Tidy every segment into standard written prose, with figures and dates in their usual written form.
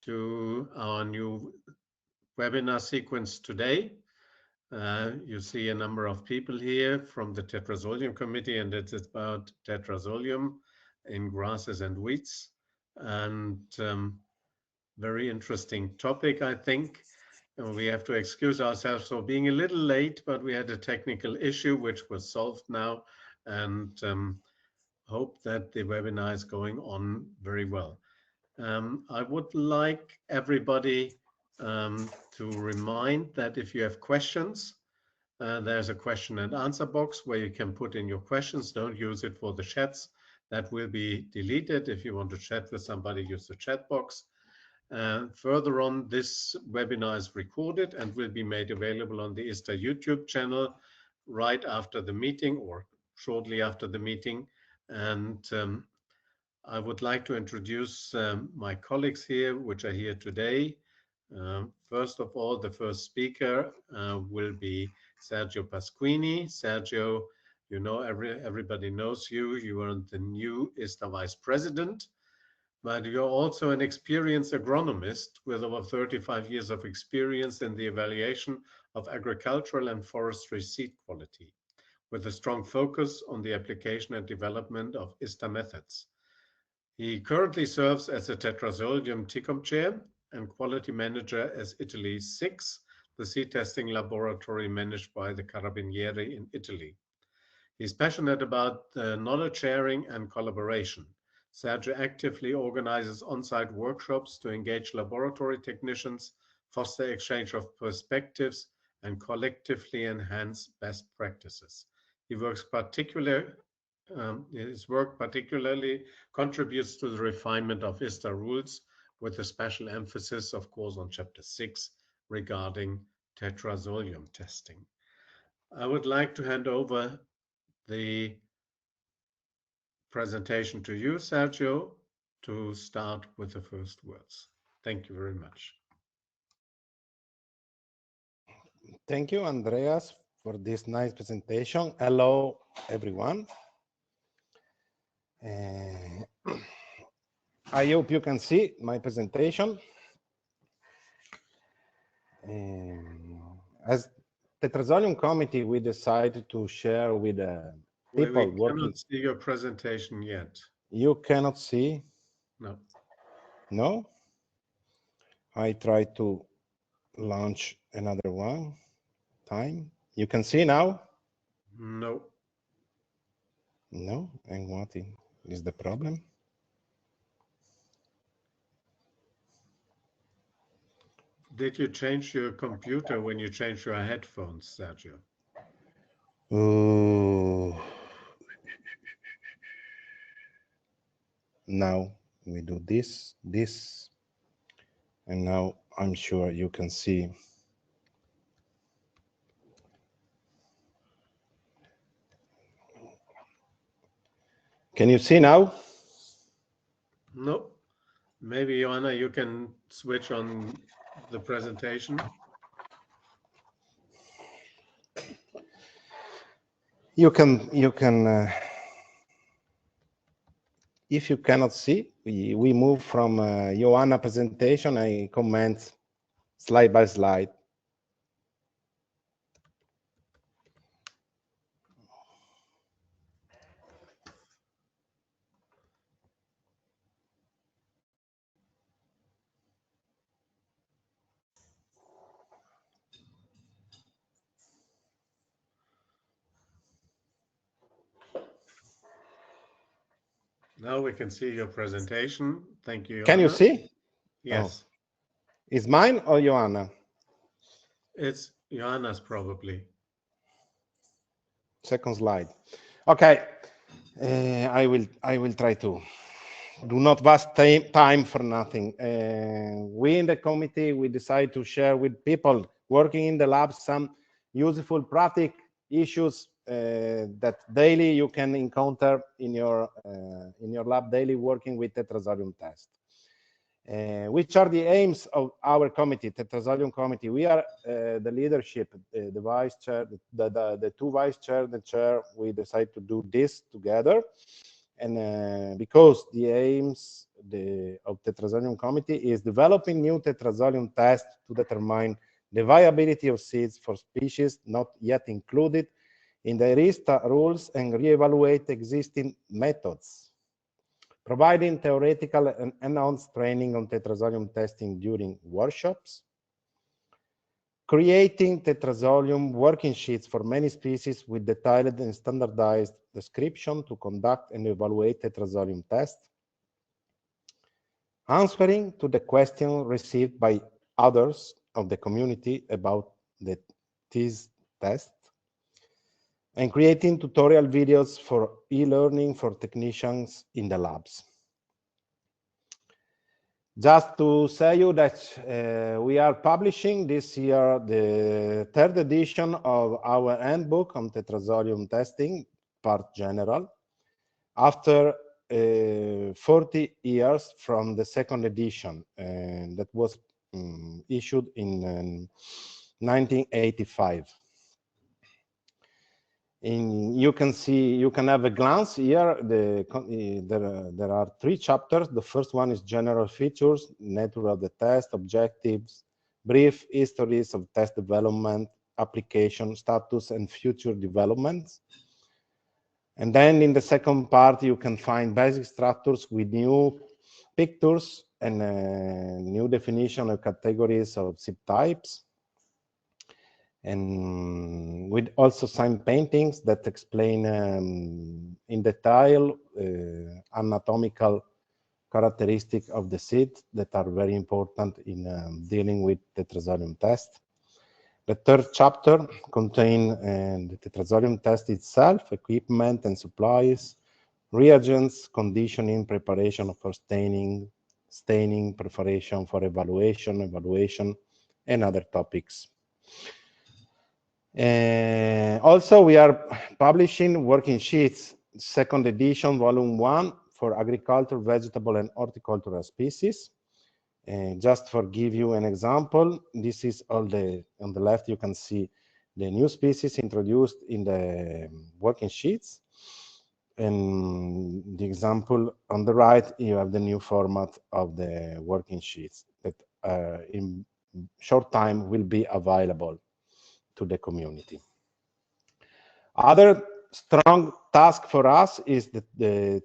to our new webinar sequence today. You see a number of people here from the Tetrazolium Committee, and it's about Tetrazolium in grasses and weeds. And very interesting topic, I think. And we have to excuse ourselves for being a little late, but we had a technical issue which was solved now, and hope that the webinar is going on very well. I would like everybody to remind that if you have questions, there's a question and answer box where you can put in your questions. Don't use it for the chats. That will be deleted. If you want to chat with somebody, use the chat box. Further on, this webinar is recorded and will be made available on the ISTA YouTube channel right after the meeting or shortly after the meeting. And I would like to introduce my colleagues here, which are here today. First of all, the first speaker will be Sergio Pasquini. Sergio, you know, everybody knows you. You are the new ISTA Vice President, but you're also an experienced agronomist with over 35 years of experience in the evaluation of agricultural and forestry seed quality, with a strong focus on the application and development of ISTA methods. He currently serves as a Tetrazolium TICOM chair and quality manager as Italy 6, the seed testing laboratory managed by the Carabinieri in Italy. He's passionate about knowledge sharing and collaboration. Sergio actively organizes on-site workshops to engage laboratory technicians, foster exchange of perspectives, and collectively enhance best practices. His work particularly contributes to the refinement of ISTA rules, with a special emphasis, of course, on Chapter 6 regarding tetrazolium testing. I would like to hand over the presentation to you, Sergio, to start with the first words. Thank you very much. Thank you, Andreas, for this nice presentation. Hello, everyone. I hope you can see my presentation. As Tetrazolium Committee, we decided to share with people we working. cannot see your presentation yet. You cannot see? No. No? I try to launch another one time. You can see now? No. No? And what is the problem? Did you change your computer when you changed your headphones, Sergio? Now we do this, and now I'm sure you can see. Can you see now? No. Maybe, Joanna, you can switch on the presentation. You can. If you cannot see, we move from Joanna presentation. I comment slide by slide. Now we can see your presentation. Thank you, Joanna. Can you see? Yes. Oh. Is mine or Joanna? It's Joanna's probably. Second slide. Okay. I will try to do not waste time for nothing. We in the committee, we decide to share with people working in the lab some useful practical issues that daily you can encounter in your lab daily working with Tetrazolium test. Which are the aims of our committee, Tetrazolium committee? We are the leadership, the vice chair, the two vice chair, the chair. We decide to do this together, and because the aims, the Tetrazolium Committee is developing new Tetrazolium tests to determine the viability of seeds for species not yet included in the ISTA rules and reevaluate existing methods, providing theoretical and enhanced training on Tetrazolium testing during workshops, creating Tetrazolium working sheets for many species with detailed and standardized description to conduct and evaluate Tetrazolium tests, answering to the question received by others of the community about these tests, and creating tutorial videos for e-learning for technicians in the labs. Just to say you that we are publishing this year the third edition of our handbook on Tetrazolium testing, part general, after 40 years from the second edition that was issued in 1985. You can have a glance here. There are 3 chapters. The first one is general features, nature of the test, objectives, brief histories of test development, application status, and future developments. And then in the second part, you can find basic structures with new pictures and new definition of categories of seed types, and with also some paintings that explain in detail anatomical characteristics of the seed that are very important in dealing with Tetrazolium test. The third chapter contains the Tetrazolium test itself, equipment and supplies, reagents, conditioning, preparation for staining, preparation for evaluation, and other topics. Also, we are publishing working sheets, second edition, volume 1, for agriculture, vegetable, and horticultural species. Just for give you an example, this is all on the left, you can see the new species introduced in the working sheets. And the example on the right, you have the new format of the working sheets that in short time will be available to the community. Other strong task for us is the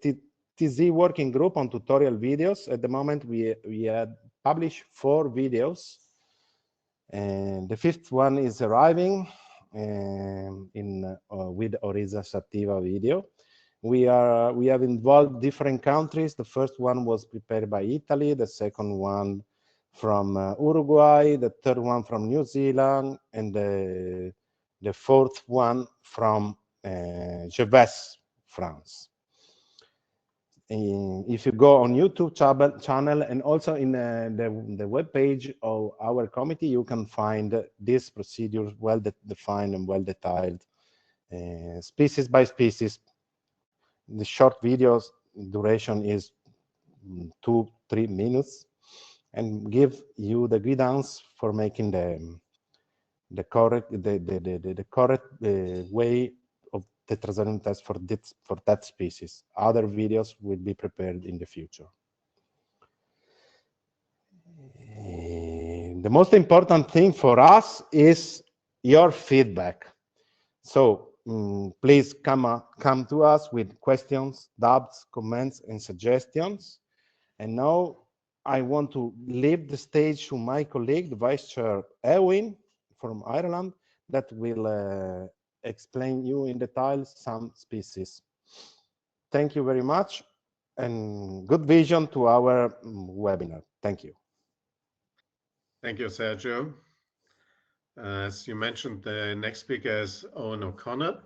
TZ working group on tutorial videos. At the moment, we had published 4 videos, and the 5th one is arriving with Orisa Sativa video. We have involved different countries. The first one was prepared by Italy, the second one from Uruguay, the third one from New Zealand, and the 4th one from Jebes, France. If you go on YouTube channel and also in the web page of our committee, you can find this procedure well defined and well detailed, species by species. The short videos duration is 2-3 minutes and give you the guidance for making the correct way of Tetrazolium test for that species. Other videos will be prepared in the future. The most important thing for us is your feedback. So please come to us with questions, doubts, comments, and suggestions. And now I want to leave the stage to my colleague, the Vice Chair Erwin from Ireland, that will explain you in detail some species. Thank you very much, and good vision to our webinar. Thank you. Thank you, Sergio. As you mentioned, the next speaker is Owen O'Connor.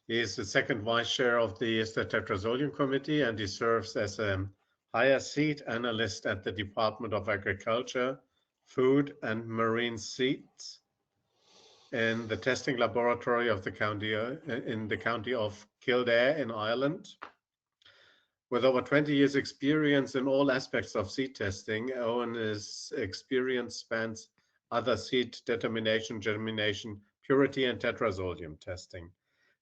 He is the second vice chair of the ISTA Tetrazolium Committee, and he serves as a higher seed analyst at the Department of Agriculture, Food and Marine Seeds in the testing laboratory of the county in the county of Kildare in Ireland. With over 20 years experience in all aspects of seed testing, Owen's experience spans other seed determination, germination, purity, and tetrazolium testing.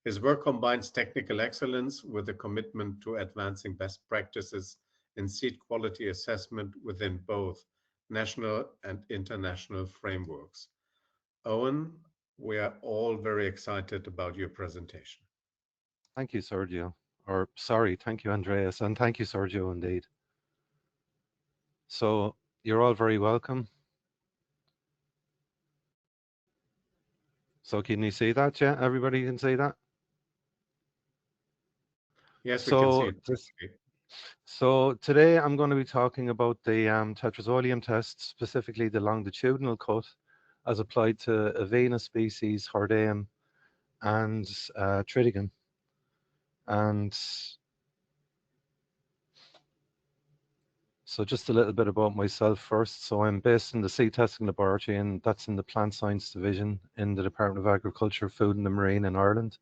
His work combines technical excellence with a commitment to advancing best practices in seed quality assessment within both national and international frameworks. Owen, we are all very excited about your presentation. Thank you, Sergio. Or sorry, thank you, Andreas, and thank you, Sergio, indeed. So you're all very welcome. So can you see that? Yeah, everybody can see that. Yes, we can see So it. this, so today I'm going to be talking about the Tetrazolium test, specifically the longitudinal cut, as applied to Avena species, Hordeum, and Triticum. And so just a little bit about myself first. So I'm based in the seed testing laboratory, and that's in the plant science division in the Department of Agriculture, Food and the Marine in Ireland.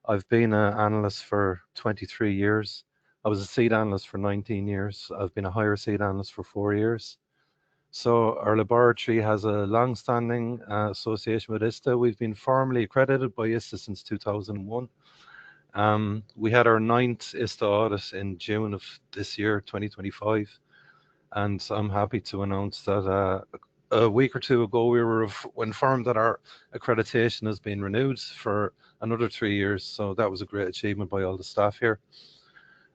I've been an analyst for 23 years. I was a seed analyst for 19 years. I've been a higher seed analyst for 4 years. So our laboratory has a long-standing association with ISTA. We've been formally accredited by ISTA since 2001. We had our 9th ISTA audit in June of this year, 2025. And I'm happy to announce that a week or two ago, we were informed that our accreditation has been renewed for another 3 years. So that was a great achievement by all the staff here.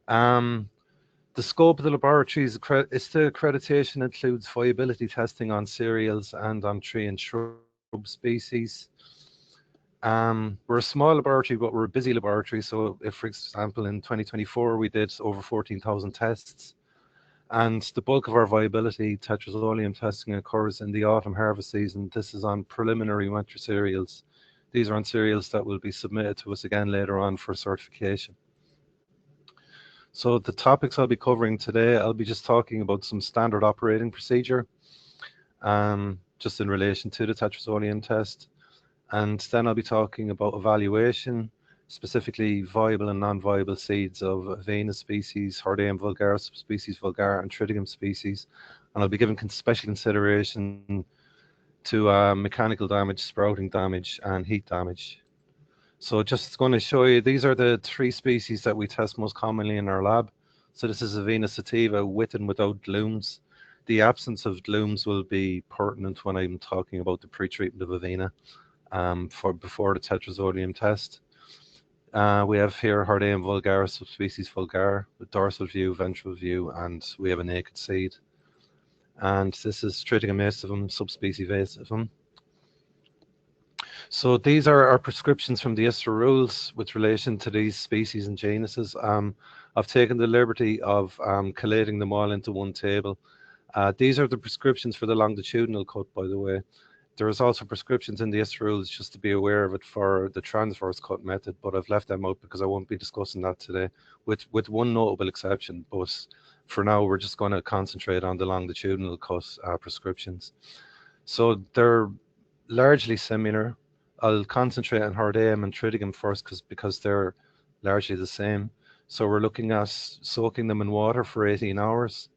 The scope of the laboratory's ISTA accreditation includes viability testing on cereals and on tree and shrub species. We're a small laboratory, but we're a busy laboratory. So if, for example, in 2024, we did over 14,000 tests. And the bulk of our viability tetrazolium testing occurs in the autumn harvest season. This is on preliminary winter cereals. These are on cereals that will be submitted to us again later on for certification. So the topics I'll be covering today, I'll be just talking about some standard operating procedure, just in relation to the tetrazolium test. And then I'll be talking about evaluation, specifically viable and non-viable seeds of Avena species, Hordeum vulgaris subspecies vulgar, and Triticum species. And I'll be giving special consideration to mechanical damage, sprouting damage, and heat damage. So just going to show you, these are the 3 species that we test most commonly in our lab. So this is Avena sativa with and without glooms. The absence of glooms will be pertinent when I'm talking about the pre-treatment of Avena before the tetrazolium test. We have here Hordeum vulgaris subspecies vulgar with dorsal view, ventral view, and we have a naked seed. And this is Triticum aestivum, subspecies aestivum. So these are our prescriptions from the ISTA rules with relation to these species and genuses. I've taken the liberty of collating them all into one table. These are the prescriptions for the longitudinal cut, by the way. There is also prescriptions in the ISTA rules, just to be aware of it, for the transverse cut method, but I've left them out because I won't be discussing that today, with one notable exception. But for now, we're just going to concentrate on the longitudinal cut prescriptions. So they're largely similar. I'll concentrate on Hordeum and Triticum first because they're largely the same. So we're looking at soaking them in water for 18 hours.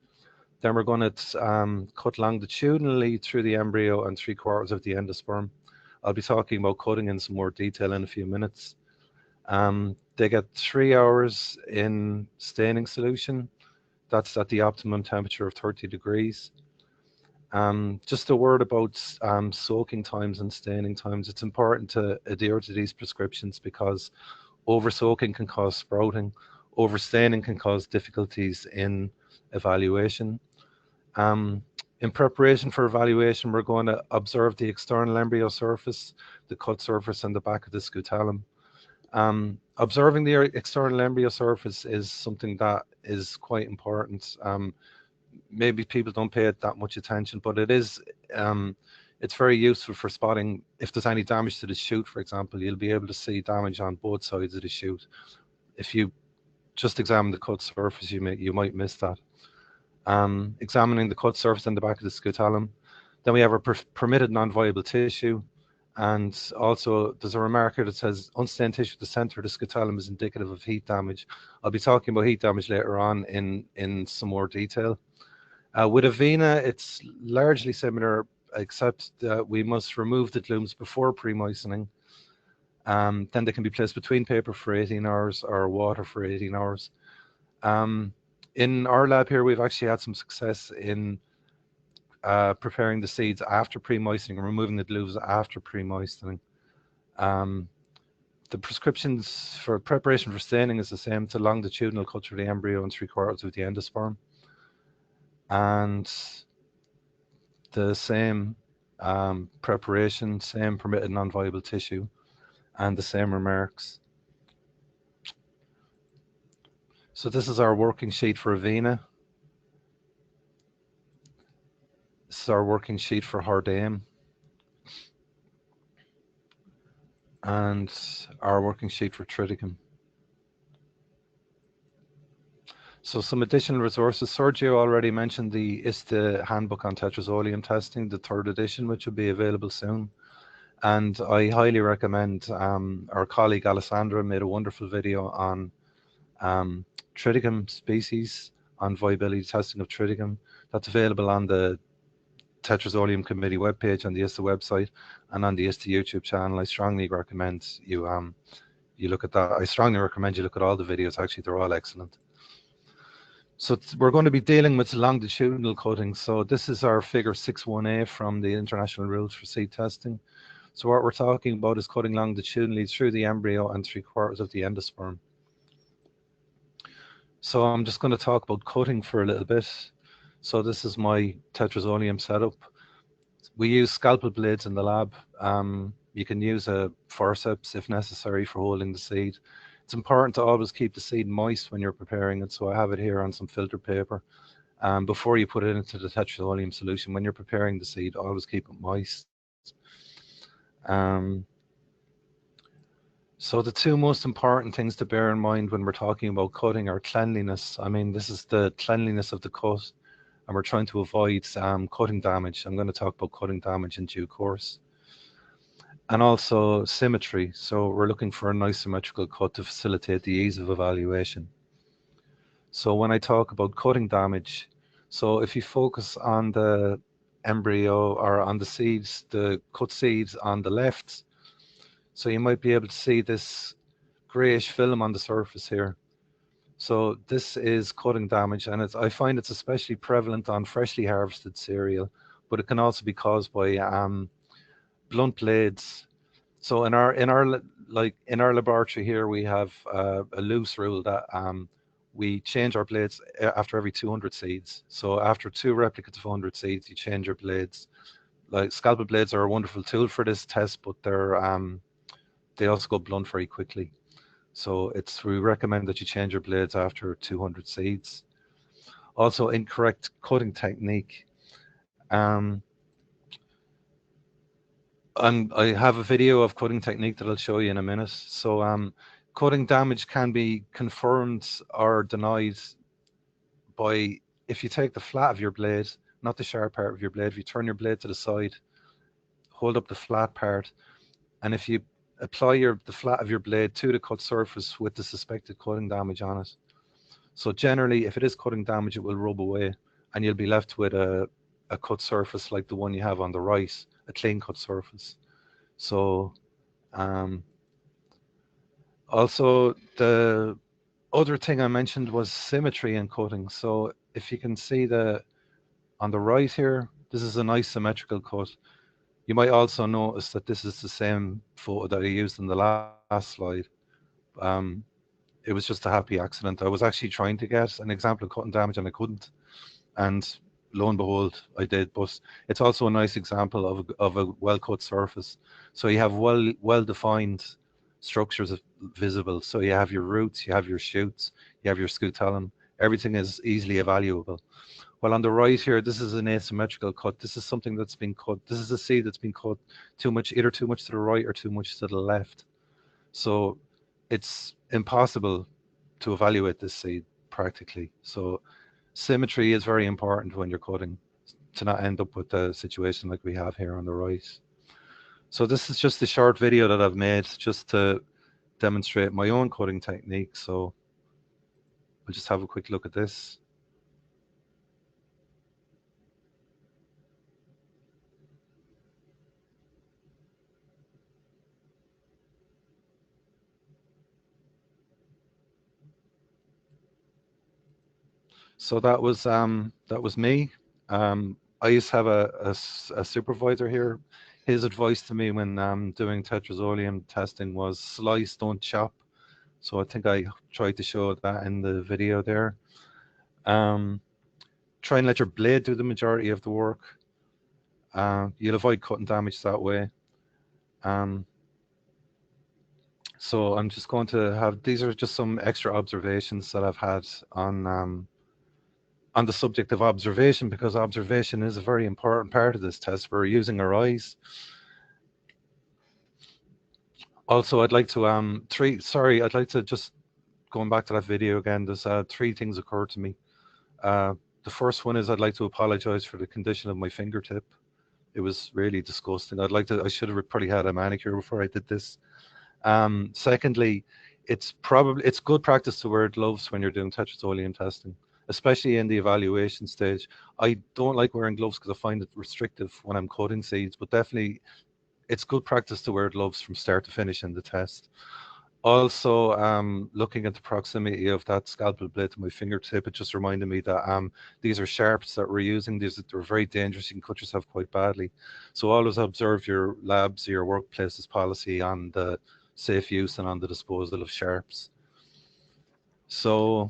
Then we're going to cut longitudinally through the embryo and 3/4 of the endosperm. I'll be talking about cutting in some more detail in a few minutes. They get 3 hours in staining solution. That's at the optimum temperature of 30 degrees. Just a word about soaking times and staining times. It's important to adhere to these prescriptions because over soaking can cause sprouting, over staining can cause difficulties in evaluation. In preparation for evaluation, we're going to observe the external embryo surface, the cut surface, and the back of the scutellum. Observing the external embryo surface is something that is quite important. Maybe people don't pay it that much attention, but it's very useful for spotting if there's any damage to the shoot, for example. You'll be able to see damage on both sides of the shoot. If you just examine the cut surface, you might miss that. Examining the cut surface and the back of the scutellum. Then we have our permitted non-viable tissue. And also there's a remark here that says unstained tissue at the center of the scutellum is indicative of heat damage. I'll be talking about heat damage later on in some more detail. With Avena, it's largely similar, except that we must remove the glooms before pre-moistening. Then they can be placed between paper for 18 hours or water for 18 hours. In our lab here, we've actually had some success in preparing the seeds after pre-moistening and removing the glues after pre-moistening. The prescriptions for preparation for staining is the same. It's a longitudinal culture of the embryo and 3/4 of the endosperm. And the same preparation, same permitted non-viable tissue, and the same remarks. So this is our working sheet for Avena. This is our working sheet for Hordame. And our working sheet for Triticum. So some additional resources. Sergio already mentioned the ISTA Handbook on Tetrazolium Testing, the 3rd edition, which will be available soon. And I highly recommend, our colleague Alessandra made a wonderful video on Triticum species, on viability testing of Triticum. That's available on the Tetrazolium Committee webpage, on the ISTA website, and on the ISTA YouTube channel. I strongly recommend you look at that. I strongly recommend you look at all the videos. Actually, they're all excellent. So we're going to be dealing with longitudinal cutting. So this is our figure 6.1a from the International Rules for Seed Testing. So what we're talking about is cutting longitudinally through the embryo and 3/4 of the endosperm. So I'm just going to talk about cutting for a little bit. So this is my Tetrazolium setup. We use scalpel blades in the lab. You can use a forceps if necessary for holding the seed. It's important to always keep the seed moist when you're preparing it. So I have it here on some filter paper. Before you put it into the Tetrazolium solution, when you're preparing the seed, always keep it moist. So the 2 most important things to bear in mind when we're talking about cutting are cleanliness. I mean, this is the cleanliness of the cut, and we're trying to avoid cutting damage. I'm going to talk about cutting damage in due course. And also symmetry. So we're looking for a nice symmetrical cut to facilitate the ease of evaluation. So when I talk about cutting damage, so if you focus on the embryo or on the seeds, the cut seeds on the left, so you might be able to see this grayish film on the surface here. So this is cutting damage, and I find it's especially prevalent on freshly harvested cereal, but it can also be caused by blunt blades. So in our laboratory here, we have a loose rule that we change our blades after every 200 seeds. So after 2 replicates of 100 seeds, you change your blades. Like scalpel blades are a wonderful tool for this test, but they also go blunt very quickly. So we recommend that you change your blades after 200 seeds. Also, incorrect cutting technique. And I have a video of cutting technique that I'll show you in a minute. So cutting damage can be confirmed or denied by, if you take the flat of your blade, not the sharp part of your blade, if you turn your blade to the side, hold up the flat part, and if you apply the flat of your blade to the cut surface with the suspected cutting damage on it. So generally, if it is cutting damage, it will rub away, and you'll be left with a cut surface like the one you have on the right, a clean cut surface. So also the other thing I mentioned was symmetry in cutting. So if you can see on the right here, this is a nice symmetrical cut. You might also notice that this is the same photo that I used in the last slide. It was just a happy accident. I was actually trying to get an example of cutting damage and I couldn't. And lo and behold, I did. But it's also a nice example of a well-cut surface. So you have well-defined structures visible. So you have your roots, you have your shoots, you have your scutellum. Everything is easily evaluable. Well, on the right here, this is an asymmetrical cut. This is something that's been cut. This is a seed that's been cut either too much to the right or too much to the left. So it's impossible to evaluate this seed practically. So symmetry is very important when you're cutting to not end up with a situation like we have here on the right. So this is just a short video that I've made just to demonstrate my own cutting technique. So we'll just have a quick look at this. So that was me. I used to have a supervisor here. His advice to me when doing tetrazolium testing was slice, don't chop. So I think I tried to show that in the video there. Um, Try and let your blade do the majority of the work. You'll avoid cutting damage that way. Um, so I'm just going to have, these are just some extra observations that I've had on the subject of observation, because observation is a very important part of this test. We're using our eyes. Also, I'd like to I'd like to just, going back to that video again, there's three things occurred to me. The first one is I'd like to apologize for the condition of my fingertip. It was really disgusting. I should have probably had a manicure before I did this. Secondly, it's good practice to wear gloves when you're doing tetrazolium testing, especially in the evaluation stage. I don't like wearing gloves because I find it restrictive when I'm cutting seeds, but definitely it's good practice to wear gloves from start to finish in the test. Also, looking at the proximity of that scalpel blade to my fingertip, it just reminded me that these are sharps that we're using. They're very dangerous. You can cut yourself quite badly. So always observe your labs, your workplace's policy on the safe use and on the disposal of sharps. So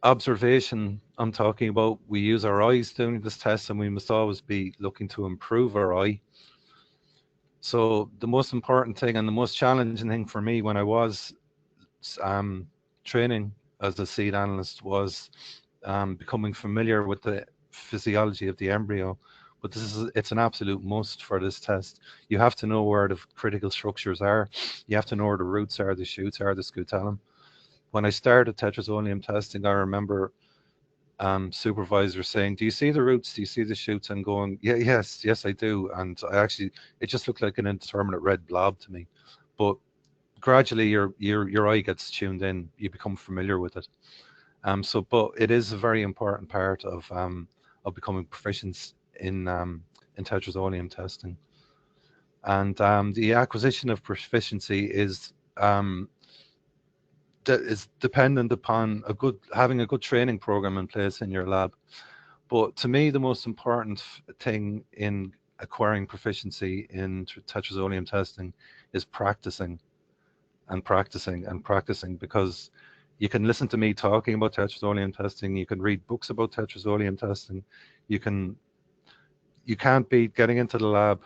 observation, I'm talking about, we use our eyes doing this test, and we must always be looking to improve our eye. So the most important thing and the most challenging thing for me when I was training as a seed analyst was becoming familiar with the physiology of the embryo. But it's an absolute must for this test. You have to know where the critical structures are. You have to know where the roots are, the shoots are, the scutellum. When I started tetrazolium testing, I remember supervisor saying, "Do you see the roots? Do you see the shoots?" And going, "Yeah, yes, I do." And it just looked like an indeterminate red blob to me. But gradually, your eye gets tuned in. You become familiar with it. But it is a very important part of becoming proficient in tetrazolium testing. And the acquisition of proficiency is dependent upon having a good training program in place in your lab. But to me, the most important thing in acquiring proficiency in tetrazolium testing is practicing and practicing and practicing, because you can listen to me talking about tetrazolium testing, you can read books about tetrazolium testing, you can't beat getting into the lab.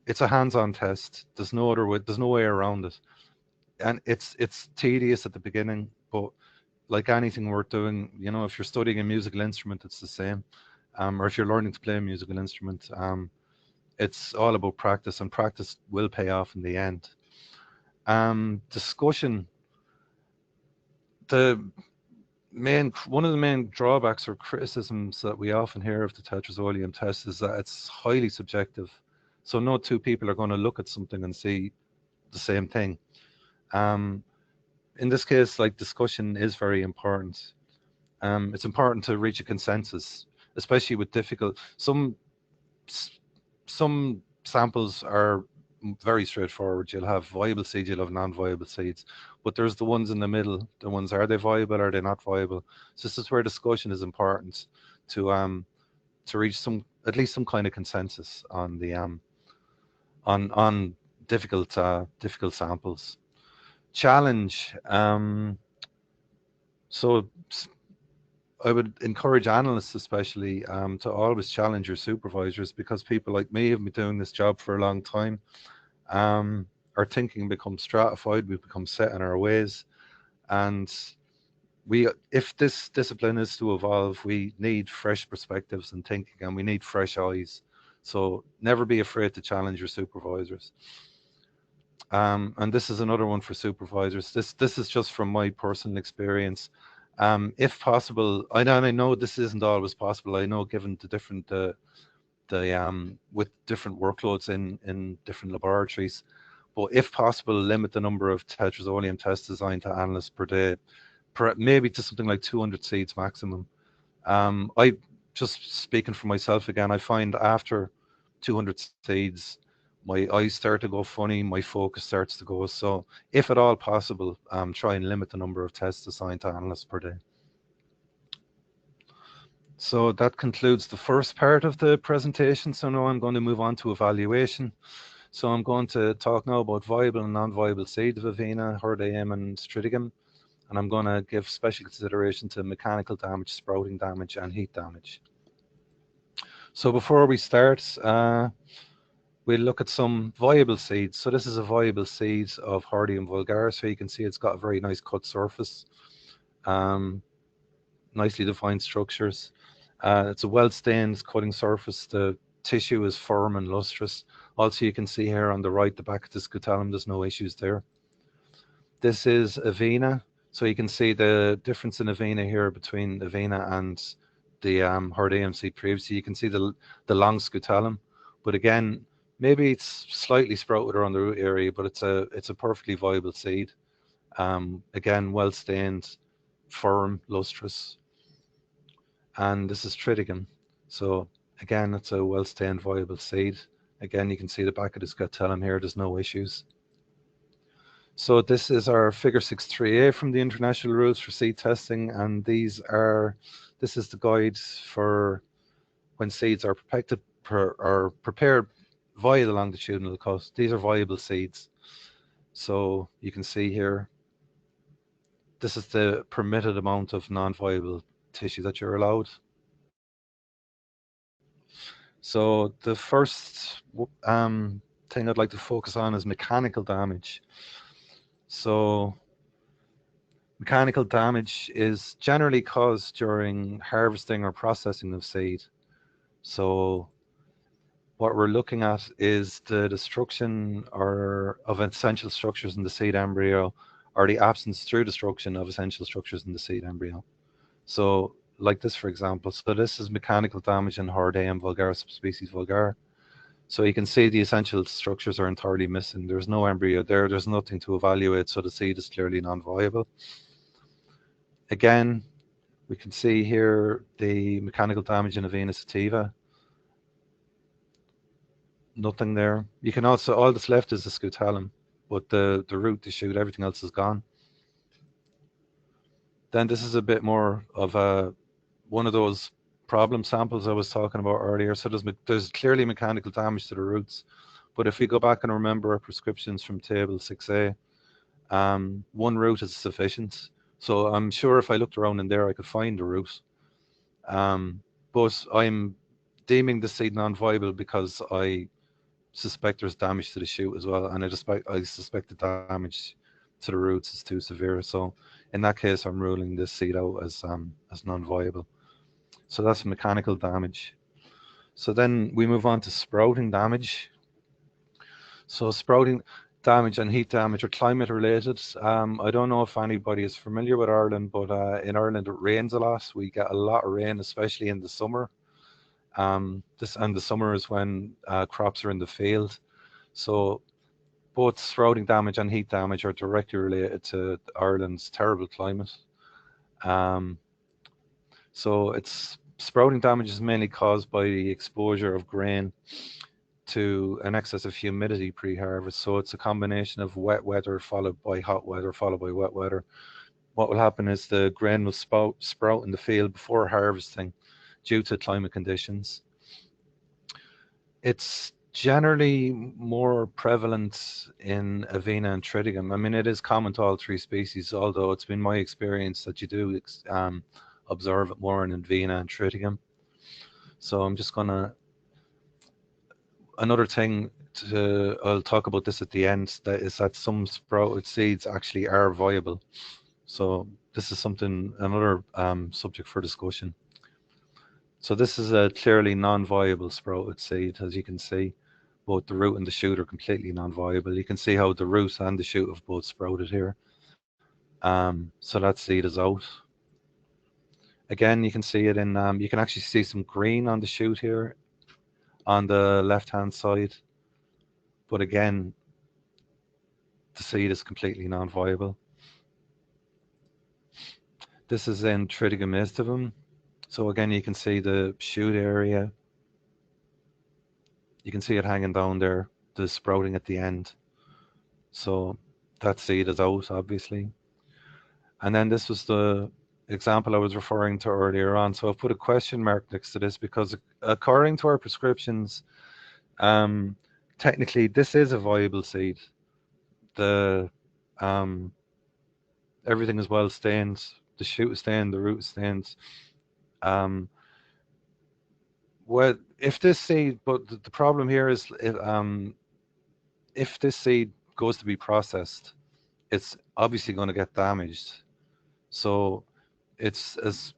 It's a hands-on test. There's no other way, there's no way around it. And it's tedious at the beginning, but like anything worth doing, if you're studying a musical instrument, it's the same. Or if you're learning to play a musical instrument, it's all about practice, and practice will pay off in the end. Discussion. One of the main drawbacks or criticisms that we often hear of the tetrazolium test is that it's highly subjective. So no two people are going to look at something and see the same thing. In this case, like, discussion is very important. It's important to reach a consensus, especially with difficult. Some samples are very straightforward. You'll have viable seeds, you'll have non-viable seeds, but there's the ones in the middle. The ones, are they viable? Are they not viable? So this is where discussion is important to reach at least some kind of consensus on the on difficult samples. Challenge. So I would encourage analysts, especially, to always challenge your supervisors, because people like me have been doing this job for a long time. Our thinking becomes stratified, we become set in our ways, and if this discipline is to evolve, we need fresh perspectives and thinking, and we need fresh eyes. So never be afraid to challenge your supervisors. And this is another one for supervisors. This is just from my personal experience. If possible, I know this isn't always possible. I know, given the different with different workloads in different laboratories, but if possible, limit the number of tetrazolium tests designed to analysts per day, maybe to something like 200 seeds maximum. I just speaking for myself again, I find after 200 seeds, my eyes start to go funny, my focus starts to go. So if at all possible, try and limit the number of tests assigned to analysts per day. So that concludes the first part of the presentation. So now I'm going to move on to evaluation. So I'm going to talk now about viable and non-viable seed of Avena, Hordeum and Triticum. And I'm going to give special consideration to mechanical damage, sprouting damage and heat damage. So before we start, we'll look at some viable seeds. So this is a viable seed of Hordeum vulgare. So you can see it's got a very nice cut surface, nicely defined structures. It's a well-stained cutting surface. The tissue is firm and lustrous. Also, you can see here on the right, the back of the scutellum, there's no issues there. This is Avena. So you can see the difference in Avena here between Avena and the Hordeum seed previously. You can see the long scutellum, but again, maybe it's slightly sprouted around the root area, but it's a perfectly viable seed. Again, well stained, firm, lustrous. And this is Triticum. So again, it's a well stained, viable seed. Again, you can see the back of the scutellum here. There's no issues. So this is our figure 6.3a from the international rules for seed testing, and this is the guide for when seeds are prepared via the longitudinal cut. These are viable seeds. So you can see here, this is the permitted amount of non-viable tissue that you're allowed. So the first thing I'd like to focus on is mechanical damage. So mechanical damage is generally caused during harvesting or processing of seed. So what we're looking at is the destruction of essential structures in the seed embryo, or the absence through destruction of essential structures in the seed embryo. So like this, for example, so this is mechanical damage in Hordeum vulgare subspecies vulgare. So you can see the essential structures are entirely missing. There's no embryo there. There's nothing to evaluate. So the seed is clearly non-viable. Again, we can see here the mechanical damage in Avena sativa. Nothing there. You can also, all that's left is the scutellum, but the root, the shoot, everything else is gone. Then this is a bit more of one of those problem samples I was talking about earlier. So there's clearly mechanical damage to the roots. But if we go back and remember our prescriptions from table 6a, one root is sufficient. So I'm sure if I looked around in there, I could find the root. But I'm deeming the seed non-viable because I suspect there's damage to the shoot as well, and I suspect the damage to the roots is too severe. So in that case, I'm ruling this seed out as non-viable. So that's mechanical damage. So then we move on to sprouting damage. So sprouting damage and heat damage are climate related. I don't know if anybody is familiar with Ireland, but in Ireland it rains a lot. We get a lot of rain, especially in the summer. The summer is when crops are in the field. So both sprouting damage and heat damage are directly related to Ireland's terrible climate. So sprouting damage is mainly caused by the exposure of grain to an excess of humidity pre-harvest. So it's a combination of wet weather followed by hot weather followed by wet weather. What will happen is the grain will sprout in the field before harvesting due to climate conditions. It's generally more prevalent in Avena and Triticum. I mean, it is common to all three species, although it's been my experience that you do observe it more in Avena and Triticum. So I'm just gonna, another thing I'll talk about this at the end, is that some sprouted seeds actually are viable. So this is another subject for discussion. So this is a clearly non-viable sprouted seed, as you can see. Both the root and the shoot are completely non-viable. You can see how the root and the shoot have both sprouted here. So that seed is out. Again, you can see it in, you can actually see some green on the shoot here on the left-hand side. But again, the seed is completely non-viable. This is in Triticum aestivum. So again, you can see the shoot area. You can see it hanging down there, the sprouting at the end. So that seed is out, obviously. And then this was the example I was referring to earlier on. So I've put a question mark next to this because according to our prescriptions, technically this is a viable seed. The everything is well stained. The shoot is stained, the root is stained. Well, if this seed, but the problem here is if this seed goes to be processed, it's obviously going to get damaged. So it's as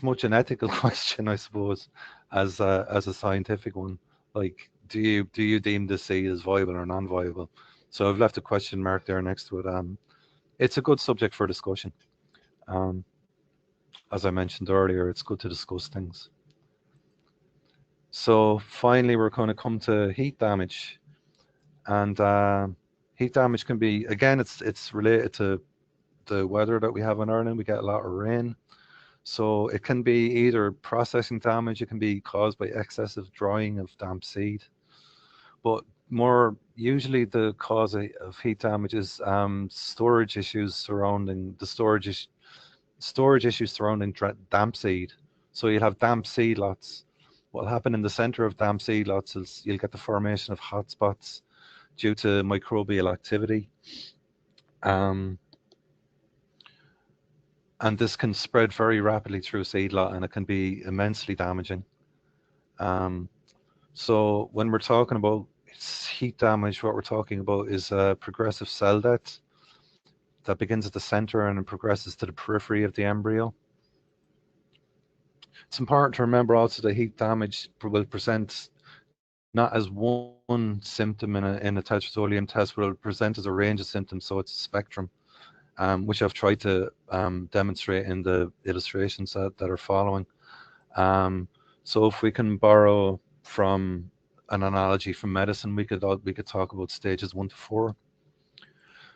much an ethical question, I suppose, as a scientific one. Like, do you deem the seed as viable or non-viable? So I've left a question mark there next to it. It's a good subject for discussion. As I mentioned earlier, it's good to discuss things. So finally, we're going to come to heat damage, and heat damage can be, again, it's related to the weather that we have in Ireland. We get a lot of rain. So it can be either processing damage, it can be caused by excessive drying of damp seed. But more usually the cause of heat damage is storage issues surrounding the storage issues surrounding damp seed. So you'll have damp seed lots. What'll happen in the center of damp seed lots is you'll get the formation of hotspots due to microbial activity. And this can spread very rapidly through seed lot, and it can be immensely damaging. So when we're talking about heat damage, what we're talking about is progressive cell death that begins at the center and it progresses to the periphery of the embryo. It's important to remember also that heat damage will present not as one symptom in a tetrazolium test, but it will present as a range of symptoms, so it's a spectrum. Which I've tried to demonstrate in the illustrations that are following. So if we can borrow from an analogy from medicine, we could talk about stages 1 to 4.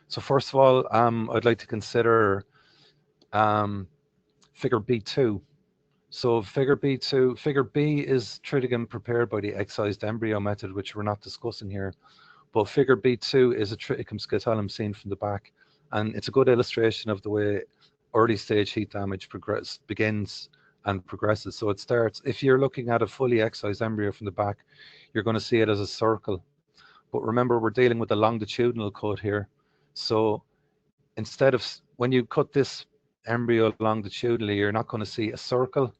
So first of all, I'd like to consider figure B2. So figure B is triticum prepared by the excised embryo method, which we're not discussing here. But figure B2 is a triticum scutellum seen from the back. And it's a good illustration of the way early stage heat damage begins and progresses. So it starts, if you're looking at a fully excised embryo from the back, you're going to see it as a circle. But remember, we're dealing with a longitudinal cut here. So instead of, when you cut this embryo longitudinally, you're not going to see a circle,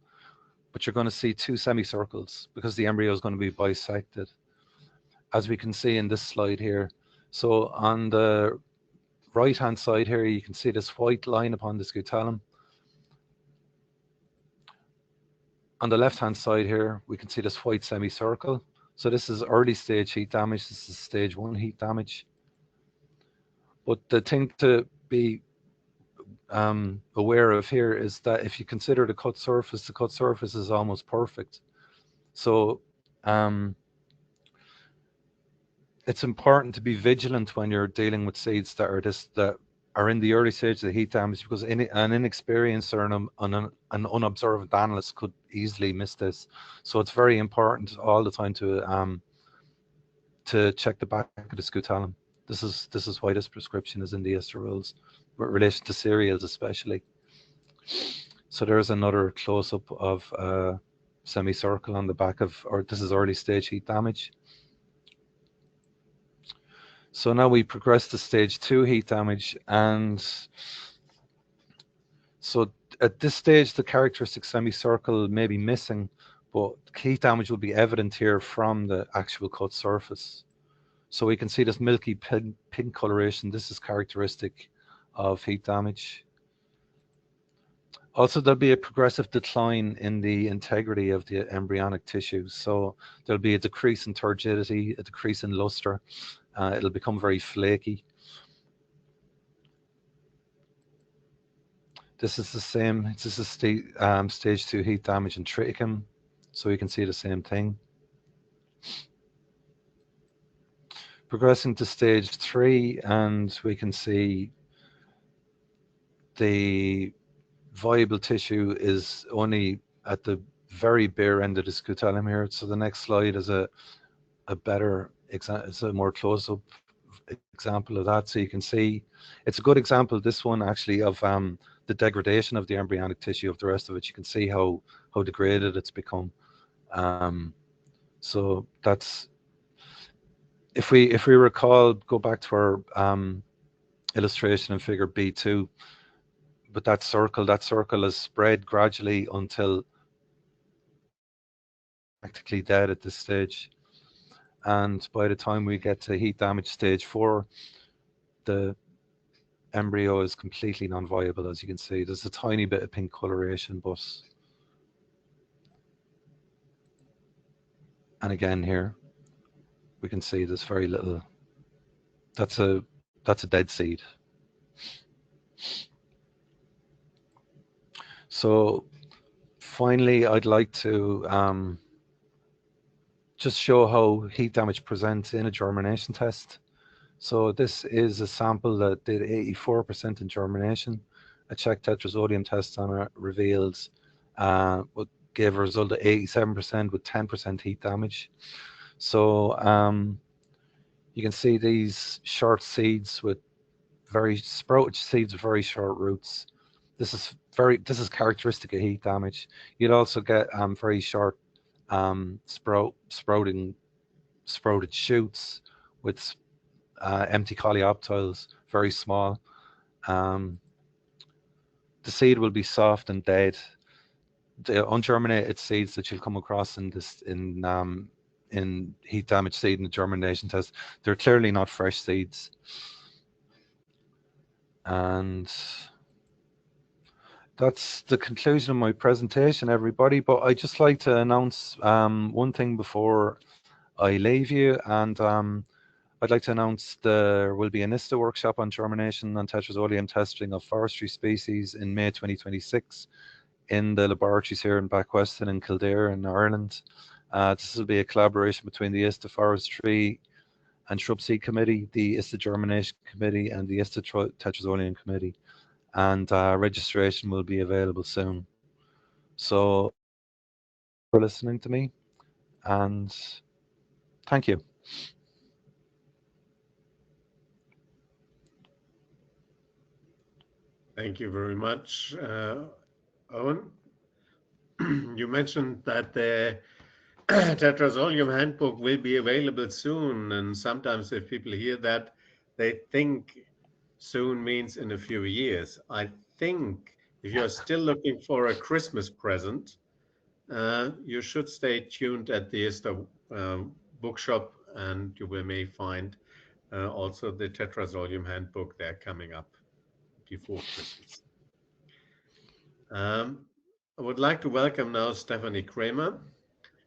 but you're going to see 2 semicircles because the embryo is going to be bisected, as we can see in this slide here. So on the right-hand side here, you can see this white line upon the scutellum. On the left-hand side here, we can see this white semicircle. So this is early stage heat damage. This is stage 1 heat damage. But the thing to be aware of here is that if you consider the cut surface is almost perfect. So it's important to be vigilant when you're dealing with seeds that are in the early stages of heat damage, because an inexperienced or an unobservant analyst could easily miss this. So it's very important all the time to check the back of the scutellum. This is why this prescription is in the ISTA rules with relation to cereals especially. So there's another close-up of a semicircle on the back of, or this is early stage heat damage. So now we progress to stage 2 heat damage, and so at this stage the characteristic semicircle may be missing, but heat damage will be evident here from the actual cut surface. So we can see this milky pink coloration. This is characteristic of heat damage. Also, there'll be a progressive decline in the integrity of the embryonic tissue. So there'll be a decrease in turgidity, a decrease in luster. It'll become very flaky. This is the same. This is stage 2 heat damage in triticum. So you can see the same thing. Progressing to stage 3, and we can see the viable tissue is only at the very bare end of the scutellum here. So the next slide is a better example, it's a more close-up example of that. So you can see it's a good example, this one actually, of the degradation of the embryonic tissue. Of the rest of it, you can see how degraded it's become. So that's, if we recall, go back to our illustration in figure B2, but that circle has spread gradually until practically dead at this stage. And by the time we get to heat damage stage 4, the embryo is completely non-viable. As you can see, there's a tiny bit of pink coloration, but, and again here we can see there's very little. That's a dead seed. So finally, I'd like to just show how heat damage presents in a germination test. So this is a sample that did 84% in germination. A check tetrazolium test on it revealed, gave a result of 87% with 10% heat damage. So you can see these short seeds with sprouted seeds with very short roots. This is characteristic of heat damage. You'd also get very short sprouted shoots with empty coleoptiles, very small. The seed will be soft and dead. The ungerminated seeds that you'll come across in heat damage seed in the germination test, they're clearly not fresh seeds. And that's the conclusion of my presentation, everybody. But I'd just like to announce one thing before I leave you, and I'd like to announce there will be an ISTA workshop on germination and tetrazolium testing of forestry species in May 2026 in the laboratories here in Backweston in Kildare in Ireland. This will be a collaboration between the ISTA Forestry and Shrub Seed Committee, the ISTA Germination Committee, and the ISTA Tetrazolium Committee. And registration will be available soon. So, for listening to me, and thank you. Thank you very much, Owen. You mentioned that the Tetrazolium handbook will be available soon, and sometimes if people hear that, they think soon means in a few years. I think if you're still looking for a Christmas present, you should stay tuned at the ISTA bookshop, and you may find also the Tetrazolium handbook there coming up before Christmas. I would like to welcome now Stephanie Kramer.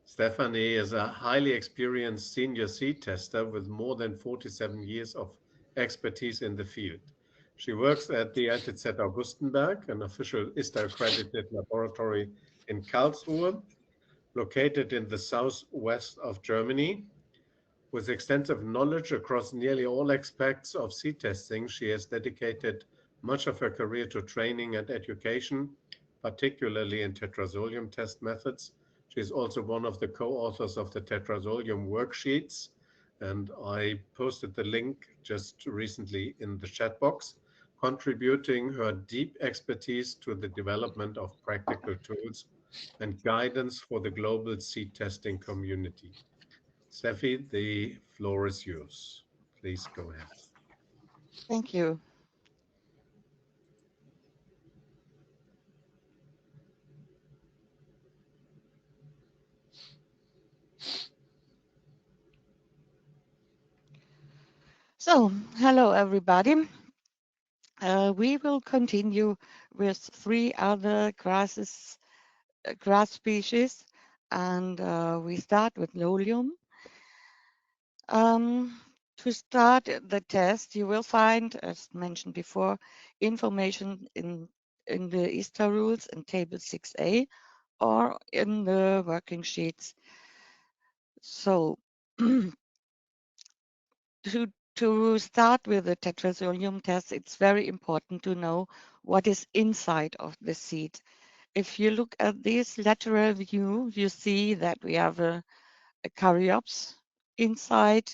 Stephanie is a highly experienced senior seed tester with more than 47 years of expertise in the field. She works at the LTZ Augustenberg, an official ISTA accredited laboratory in Karlsruhe, located in the southwest of Germany. With extensive knowledge across nearly all aspects of seed testing, she has dedicated much of her career to training and education, particularly in tetrazolium test methods. She is also one of the co-authors of the tetrazolium worksheets, and I posted the link just recently in the chat box, contributing her deep expertise to the development of practical tools and guidance for the global seed testing community. Steffi, the floor is yours. Please go ahead. Thank you. So, hello everybody. We will continue with 3 other grass species, and we start with Lolium. To start the test, you will find, as mentioned before, information in the ISTA rules in table 6a or in the working sheets. So to start with the tetrazolium test, it's very important to know what is inside of the seed. If you look at this lateral view, you see that we have a caryopsis inside,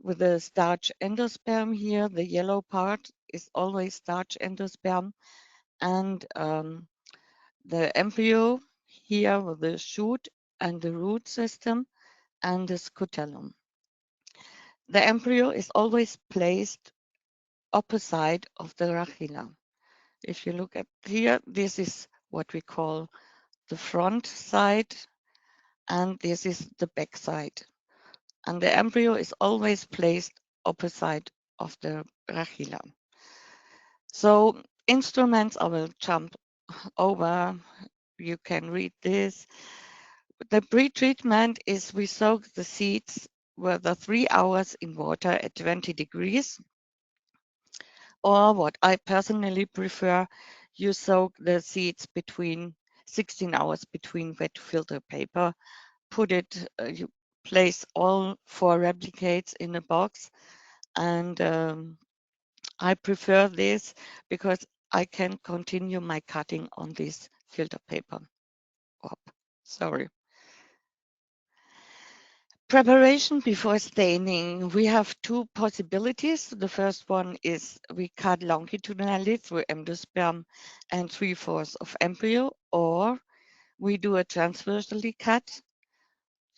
with the starch endosperm here. The yellow part is always starch endosperm, and the embryo here with the shoot and the root system and the scutellum. The embryo is always placed opposite of the rachilla. If you look at here, this is what we call the front side, and this is the back side. And the embryo is always placed opposite of the rachilla. So instruments, I will jump over. You can read this. The pre-treatment is we soak the seeds for 3 hours in water at 20 degrees. Or what I personally prefer, you soak the seeds between 16 hours between wet filter paper. Put it, you place all 4 replicates in a box, and I prefer this because I can continue my cutting on this filter paper. Sorry. Preparation before staining. We have 2 possibilities. The first one is we cut longitudinally through endosperm and 3/4 of embryo, or we do a transversally cut.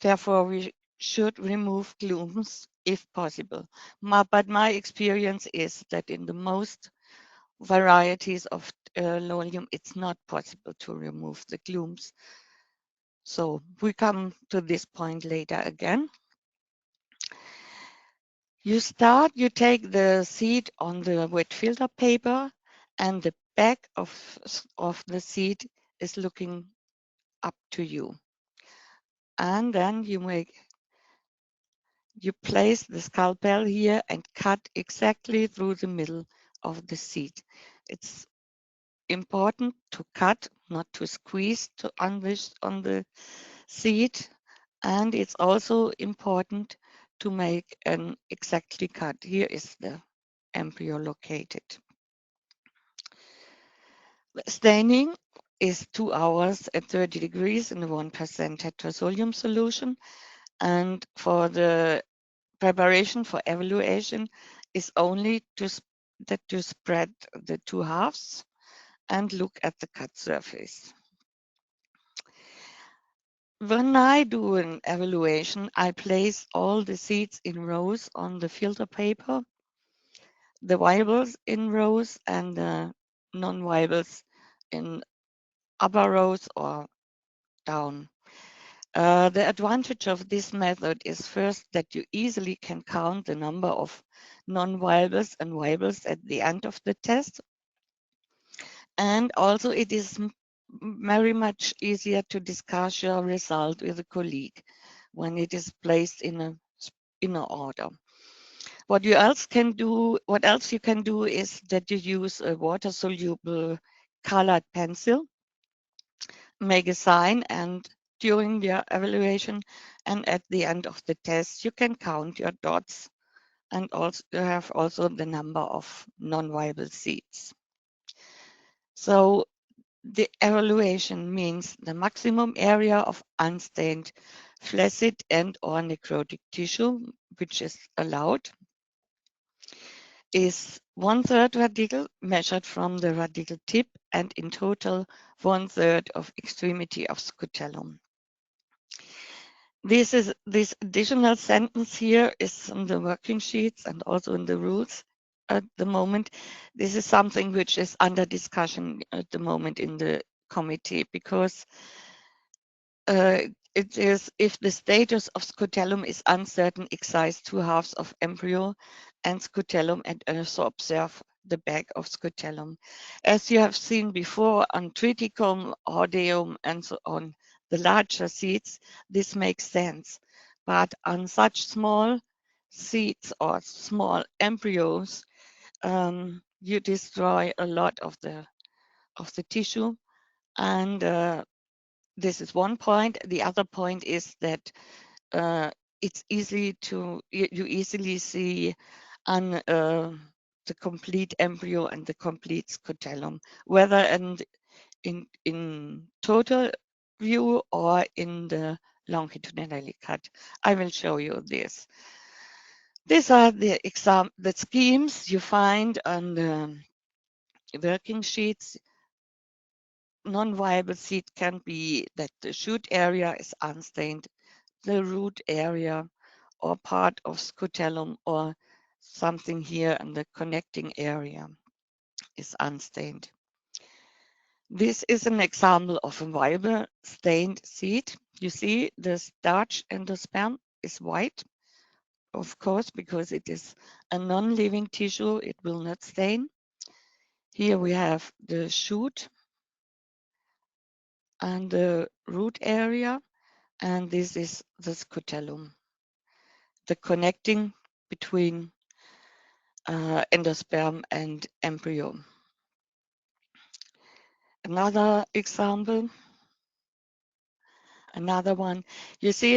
Therefore, we should remove glooms if possible. But my experience is that in the most varieties of Lolium, it's not possible to remove the glooms. So we come to this point later again. You take the seed on the wet filter paper, and the back of the seed is looking up to you. And then you place the scalpel here and cut exactly through the middle of the seed. It's important to cut, not to squeeze on the seed. And it's also important to make an exactly cut. Here is the embryo located. Staining is 2 hours at 30 degrees in a 1% tetrazolium solution. And for the preparation for evaluation is only to spread the 2 halves and look at the cut surface. When I do an evaluation, I place all the seeds in rows on the filter paper, the viables in rows and the non-viables in upper rows or down. The advantage of this method is first that you easily can count the number of non-viables and viables at the end of the test. And also it is very much easier to discuss your result with a colleague when it is placed in an order. What else you can do is that you use a water-soluble colored pencil, make a sign, and during your evaluation and at the end of the test, you can count your dots and also you have also the number of non-viable seeds. So the evaluation means the maximum area of unstained flaccid and or necrotic tissue, which is allowed, is 1/3 radical measured from the radical tip and in total 1/3 of extremity of scutellum. This additional sentence here is on the working sheets and also in the rules at the moment. This is something which is under discussion at the moment in the committee because it is if the status of scutellum is uncertain, excise 2 halves of embryo and scutellum and also observe the back of scutellum. As you have seen before on triticum, hordeum, and so on, the larger seeds, this makes sense. But on such small seeds or small embryos, you destroy a lot of the tissue, and this is one point. The other point is that it's easy to you easily see on the complete embryo and the complete scutellum, whether in total view or in the longitudinally cut. I will show you this. These are the schemes you find on the working sheets. Non-viable seed can be that the shoot area is unstained, the root area, or part of scutellum, or something here in the connecting area is unstained. This is an example of a viable stained seed. You see the starch in the sperm is white, of course, because it is a non-living tissue, it will not stain. Here we have the shoot and the root area, and this is the scutellum, the connecting between endosperm and embryo. Another example, another one. You see,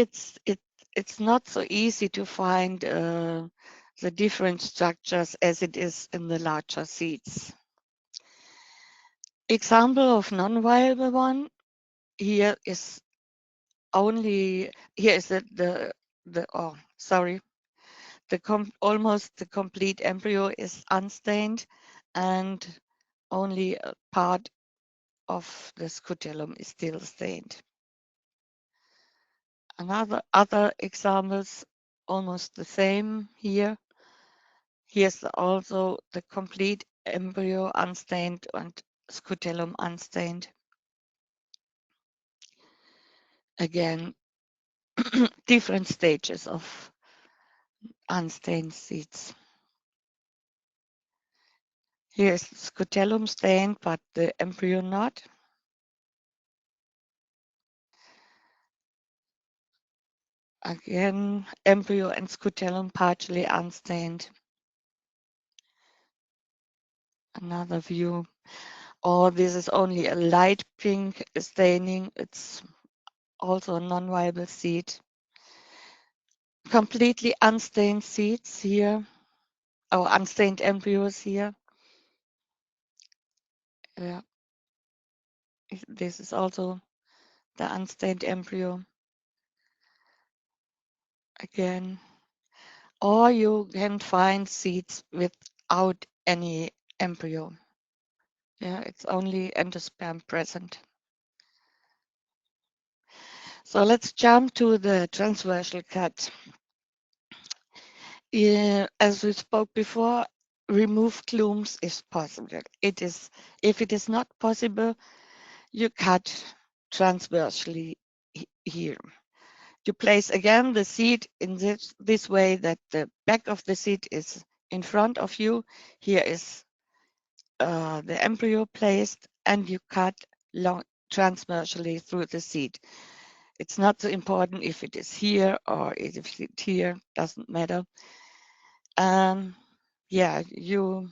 it's not so easy to find the different structures as it is in the larger seeds. Example of non-viable one. Here is only almost the complete embryo is unstained, and only a part of the scutellum is still stained. Other examples, almost the same here. Here's also the complete embryo unstained and scutellum unstained. Again, different stages of unstained seeds. Here's scutellum stained, but the embryo not. Again, embryo and scutellum partially unstained. Another view. Or this is only a light pink staining. It's also a non-viable seed. Completely unstained seeds here, or unstained embryos here. Yeah. This is also the unstained embryo. Again. Or you can find seeds without any embryo. Yeah, it's only endosperm present. So let's jump to the transversal cut. As we spoke before, remove glooms is possible. If it is not possible, you cut transversally here. You place again the seed in this way that the back of the seed is in front of you. Here is the embryo placed, and you cut transversally through the seed. It's not so important if it is here or if it's here, doesn't matter. Yeah, you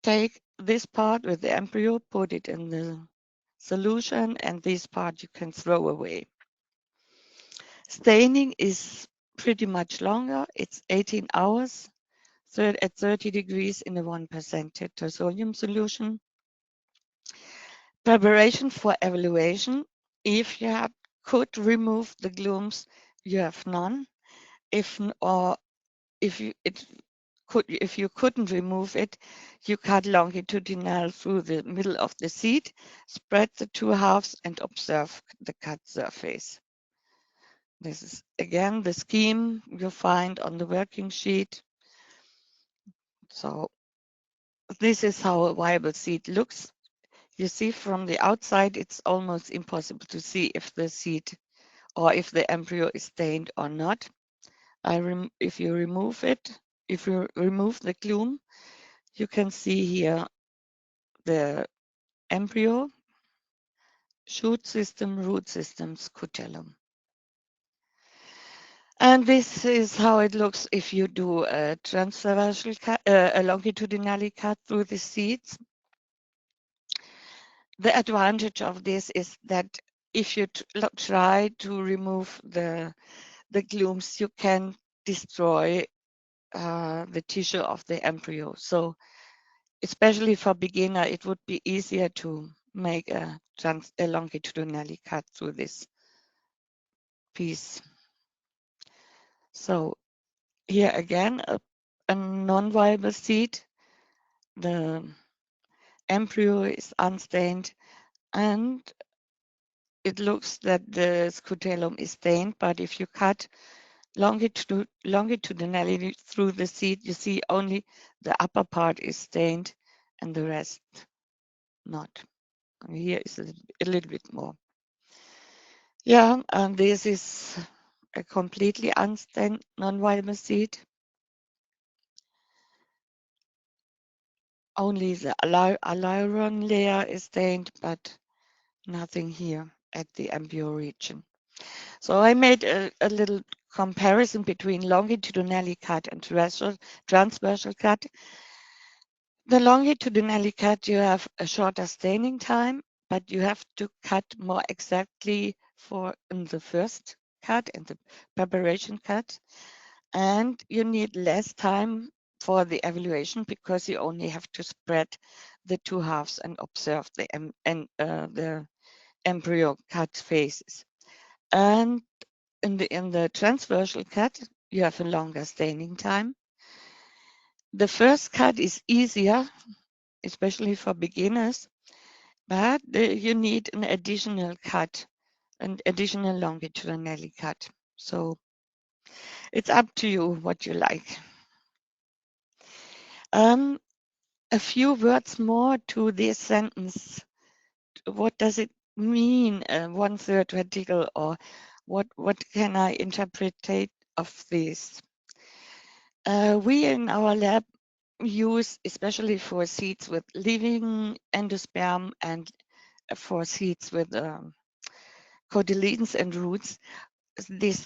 take this part with the embryo, put it in the solution, and this part you can throw away. Staining is pretty much longer. It's 18 hours at 30 degrees in a 1% Tetrazolium solution. Preparation for evaluation. If you could remove the glooms, you have none. If you couldn't remove it, you cut longitudinal through the middle of the seed, spread the two halves, and observe the cut surface. This is again the scheme you find on the working sheet. So this is how a viable seed looks. You see from the outside, it's almost impossible to see if the seed or if the embryo is stained or not. If you remove the gloom, you can see here the embryo, shoot system, root system, scutellum. And this is how it looks if you do a transversal cut, a longitudinally cut through the seeds. The advantage of this is that if you try to remove the glooms, you can destroy the tissue of the embryo. So especially for beginner, it would be easier to make a longitudinally cut through this piece. So Here again, a non-viable seed. The embryo is unstained, and it looks that the scutellum is stained, but if you cut longitudinally through the seed, you see only the upper part is stained and the rest not. And here is a little bit more. Yeah, and this is a completely unstained non-viable seed. Only the aileron layer is stained, but nothing here at the embryo region. So I made a little comparison between longitudinally cut and transversal cut. The longitudinally cut, you have a shorter staining time, but you have to cut more exactly for in the first cut and the preparation cut. And you need less time for the evaluation because you only have to spread the two halves and observe the embryo cut phases. And in the transversal cut, you have a longer staining time. The first cut is easier, especially for beginners, but you need an additional cut, an additional longitudinally cut. So it's up to you what you like. A few words more to this sentence. What does it mean, 1/3 vertical, or what can I interpret of this? We in our lab use, especially for seeds with living endosperm and for seeds with cotyledons and roots,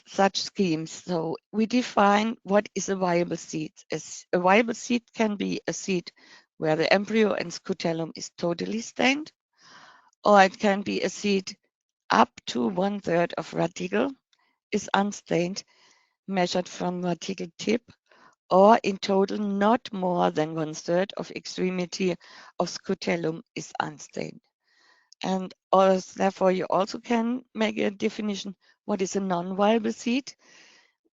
such schemes. So we define what is a viable seed. A viable seed can be a seed where the embryo and scutellum is totally stained, or it can be a seed up to 1/3 of radicle is unstained, measured from radicle tip, or in total not more than 1/3 of extremity of scutellum is unstained. And therefore, you also can make a definition what is a non-viable seed.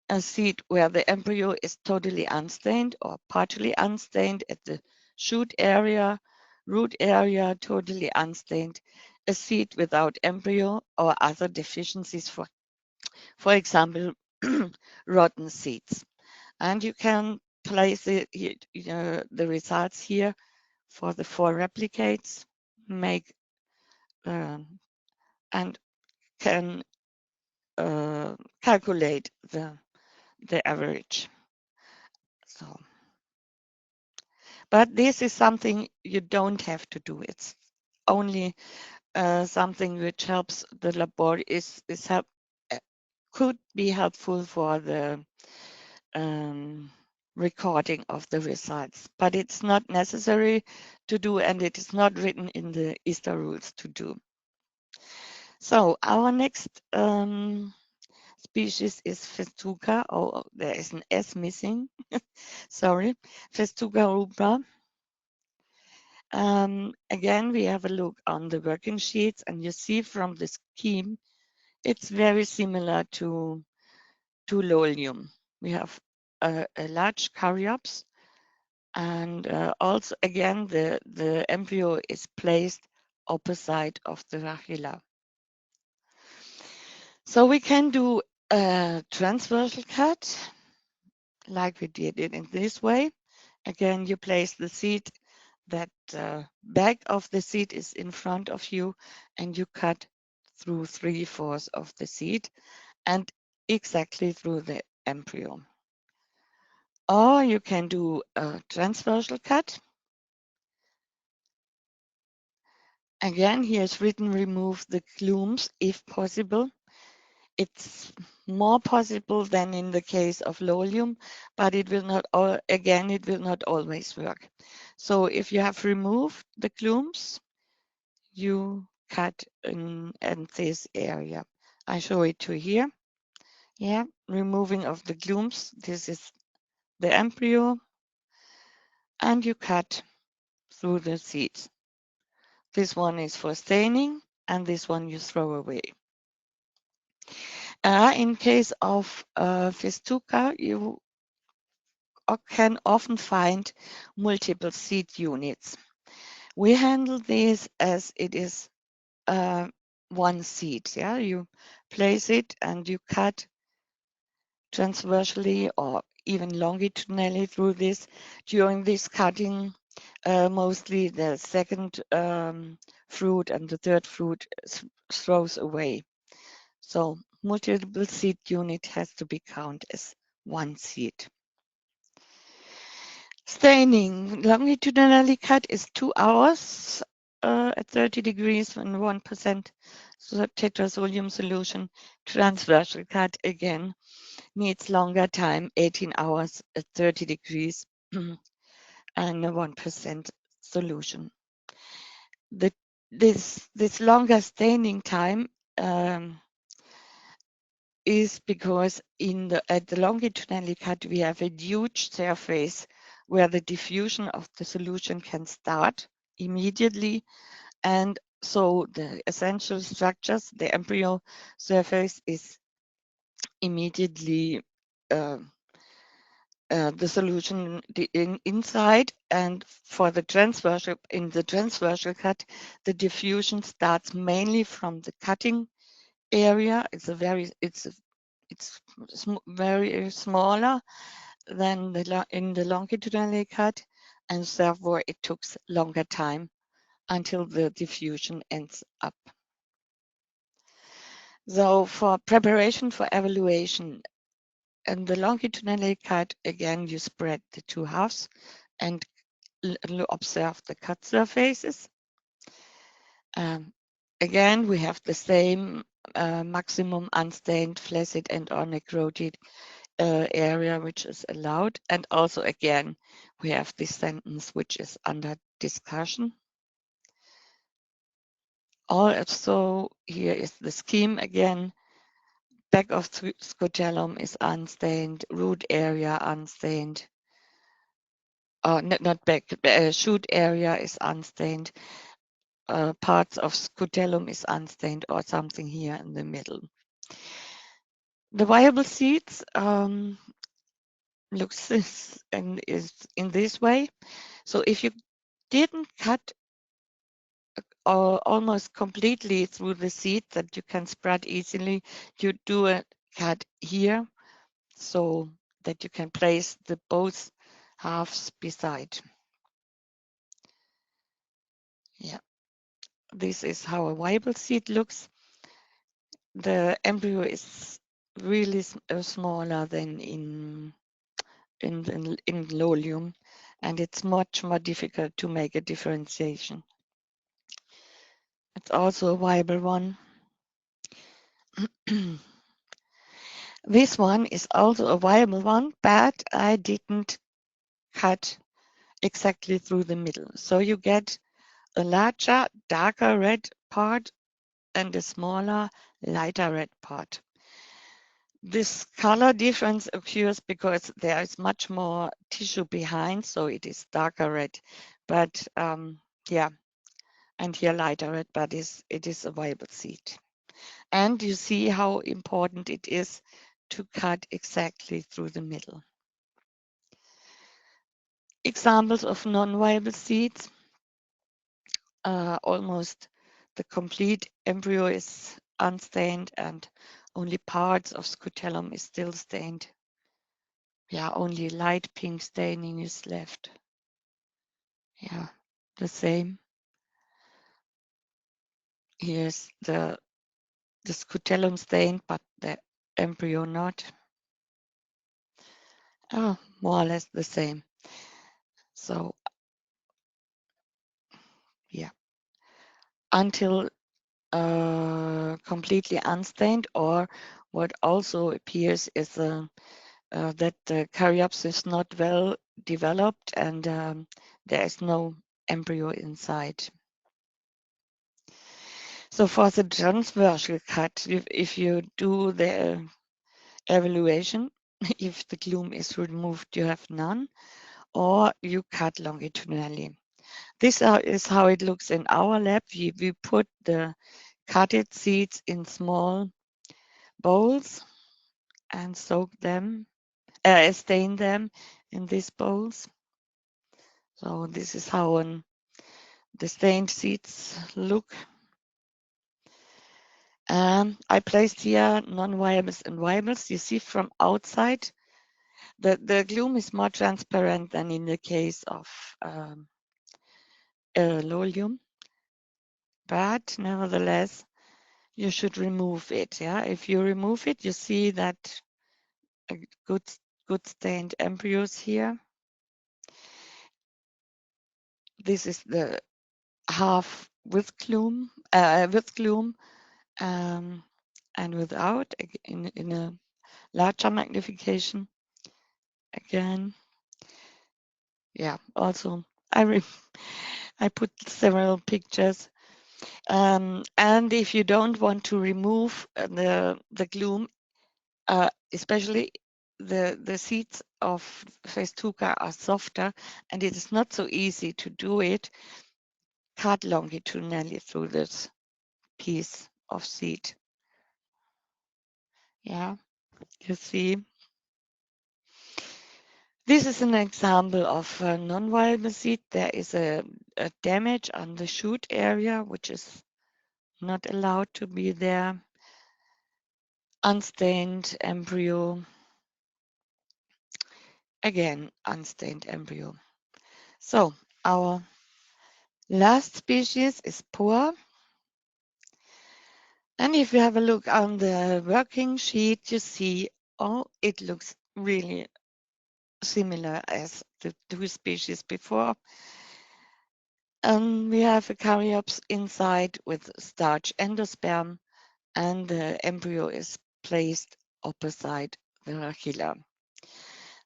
A seed where the embryo is totally unstained or partially unstained at the shoot area, root area, totally unstained. A seed without embryo or other deficiencies, for example, rotten seeds. And you can place the results here for the 4 replicates, make and can calculate the average. So, but this is something you don't have to do. It's only something which helps the could be helpful for the recording of the results, but it's not necessary to do, and it is not written in the ISTA rules to do. So our next species is Festuca. Oh, there is an S missing. Sorry, Festuca rubra. Again, we have a look on the working sheets, and you see from the scheme, it's very similar to Lolium. We have a large caryopse, and also again the embryo is placed opposite of the rachilla. So we can do a transversal cut like we did it in this way. Again, you place the seed, that back of the seed is in front of you, and you cut through 3/4 of the seed and exactly through the embryo. Or you can do a transversal cut. Again, here is written remove the glooms if possible. It's more possible than in the case of Lolium, but it will not, again, it will not always work. So if you have removed the glooms, you cut in this area. I show it to here. Yeah, removing of the glooms. This is the embryo, and you cut through the seeds. This one is for staining, and this one you throw away. In case of Festuca, can often find multiple seed units. We handle this as it is one seed. Yeah, you place it and you cut transversely or even longitudinally through this. During this cutting, mostly the second fruit and the third fruit throws away. So multiple seed unit has to be counted as one seed. Staining longitudinally cut is 2 hours at 30 degrees and 1% tetrazolium solution. Transversal cut again needs longer time, 18 hours at 30 degrees and a 1% solution. This longer staining time is because at the longitudinally cut we have a huge surface where the diffusion of the solution can start immediately, and so the essential structures, the embryo surface is immediately the solution inside, and for the transversal cut, the diffusion starts mainly from the cutting area. It's very smaller than in the longitudinally cut, and therefore it took longer time until the diffusion ends up. So for preparation for evaluation, and the longitudinally cut, again, you spread the two halves and observe the cut surfaces. Again, we have the same maximum unstained, flaccid, and or necrotic area which is allowed. And also, again, we have this sentence which is under discussion. Also, here is the scheme again. Back of scutellum is unstained, root area unstained. Not back, shoot area is unstained. Parts of scutellum is unstained, or something here in the middle. The viable seeds looks this and is in this way. So if you didn't cut almost completely through the seed that you can spread easily, you do a cut here so that you can place the both halves beside. Yeah, this is how a viable seed looks. The embryo is really smaller than in Lolium, and it's much more difficult to make a differentiation. It's also a viable one. This one is also a viable one, but I didn't cut exactly through the middle. So you get a larger, darker red part and a smaller, lighter red part. This color difference occurs because there is much more tissue behind, so it is darker red. But yeah, and here lighter red, but it is a viable seed. And you see how important it is to cut exactly through the middle. Examples of non-viable seeds. Almost the complete embryo is unstained and only parts of scutellum is still stained. Yeah, only light pink staining is left. Yeah, the same. Here's the scutellum stained, but the embryo not. Oh, more or less the same. So, yeah, until completely unstained, or what also appears is that the caryopsis is not well developed and there is no embryo inside. So for the transversal cut, if you do the evaluation, if the gloom is removed, you have none, or you cut longitudinally. This is how it looks in our lab. We put the cutted seeds in small bowls and soak them, stain them in these bowls. So this is how the stained seeds look. I placed here non-viables and viables. You see from outside, the gloom is more transparent than in the case of Lolium, but nevertheless, you should remove it. Yeah, if you remove it, you see that good stained embryos here. This is the half with gloom, and without in a larger magnification. Again, yeah. Also, I put several pictures. And if you don't want to remove the gloom, especially the seeds of Festuca are softer, and it is not so easy to do it, cut longitudinally through this piece of seed. Yeah, you see. This is an example of a non-viable seed. There is a damage on the shoot area, which is not allowed to be there. Unstained embryo. Again, unstained embryo. So our last species is poor. And if you have a look on the working sheet, you see, oh, it looks really similar as the two species before. We have a caryopsis inside with starch endosperm, and the embryo is placed opposite the rachilla.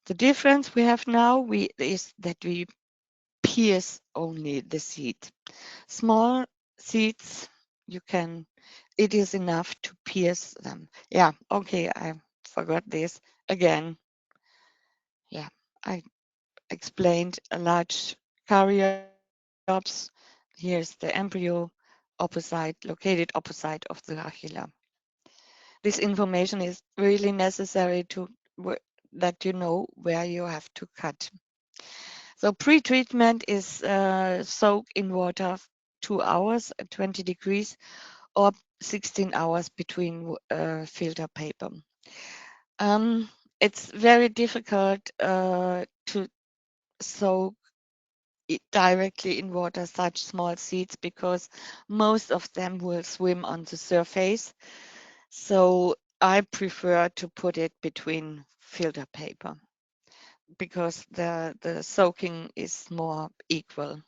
The difference we have now is that we pierce only the seed. Small seeds, it is enough to pierce them. Yeah, okay, I forgot this again. Yeah, I explained a large caryopsis. Here's the embryo located opposite of the rachilla. This information is really necessary that you know where you have to cut. So pre-treatment is soak in water 2 hours at 20 degrees or 16 hours between filter paper. It's very difficult to soak it directly in water such small seeds because most of them will swim on the surface. So I prefer to put it between filter paper because the soaking is more equal.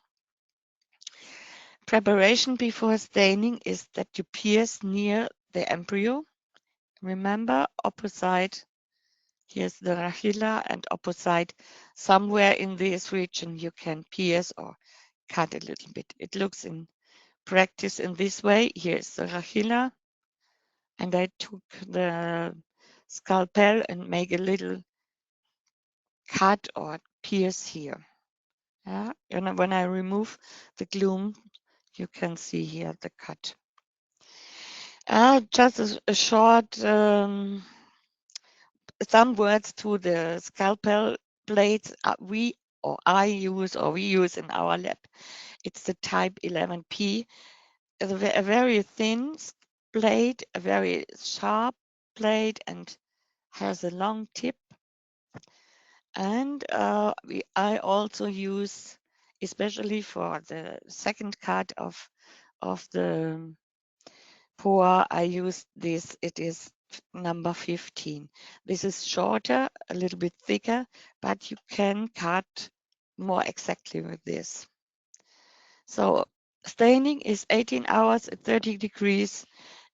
Preparation before staining is that you pierce near the embryo. Remember, opposite, here's the rachilla, and opposite, somewhere in this region, you can pierce or cut a little bit. It looks in practice in this way. Here's the rachilla, and I took the scalpel and make a little cut or pierce here. Yeah, and when I remove the gloom, you can see here the cut. Just a short some words to the scalpel blades I use in our lab. It's the type 11P. It's a very thin blade, a very sharp blade, and has a long tip. And I also use, especially for the second cut of the pour, I use this. It is number 15. This is shorter, a little bit thicker, but you can cut more exactly with this. So staining is 18 hours at 30 degrees,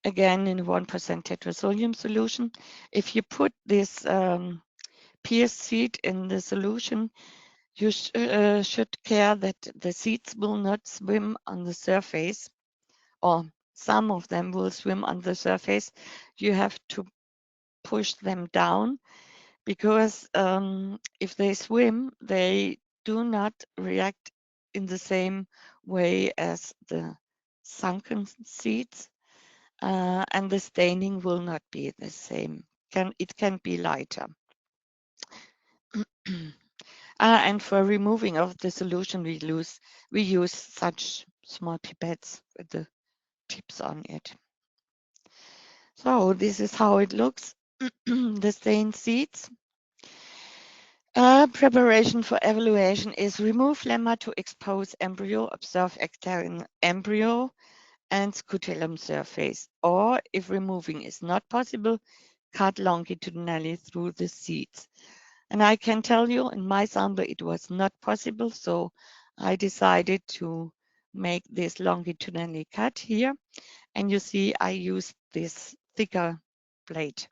again in 1% tetrazolium solution. If you put this pierced seed in the solution, you should care that the seeds will not swim on the surface, or some of them will swim on the surface. You have to push them down because if they swim, they do not react in the same way as the sunken seeds, and the staining will not be the same. It can be lighter. And for removing of the solution, we use such small pipettes with the tips on it. So this is how it looks, the stained seeds. Preparation for evaluation is remove lemma to expose embryo, observe external embryo and scutellum surface. Or if removing is not possible, cut longitudinally through the seeds. And I can tell you in my sample it was not possible, so I decided to make this longitudinally cut here. And you see I used this thicker blade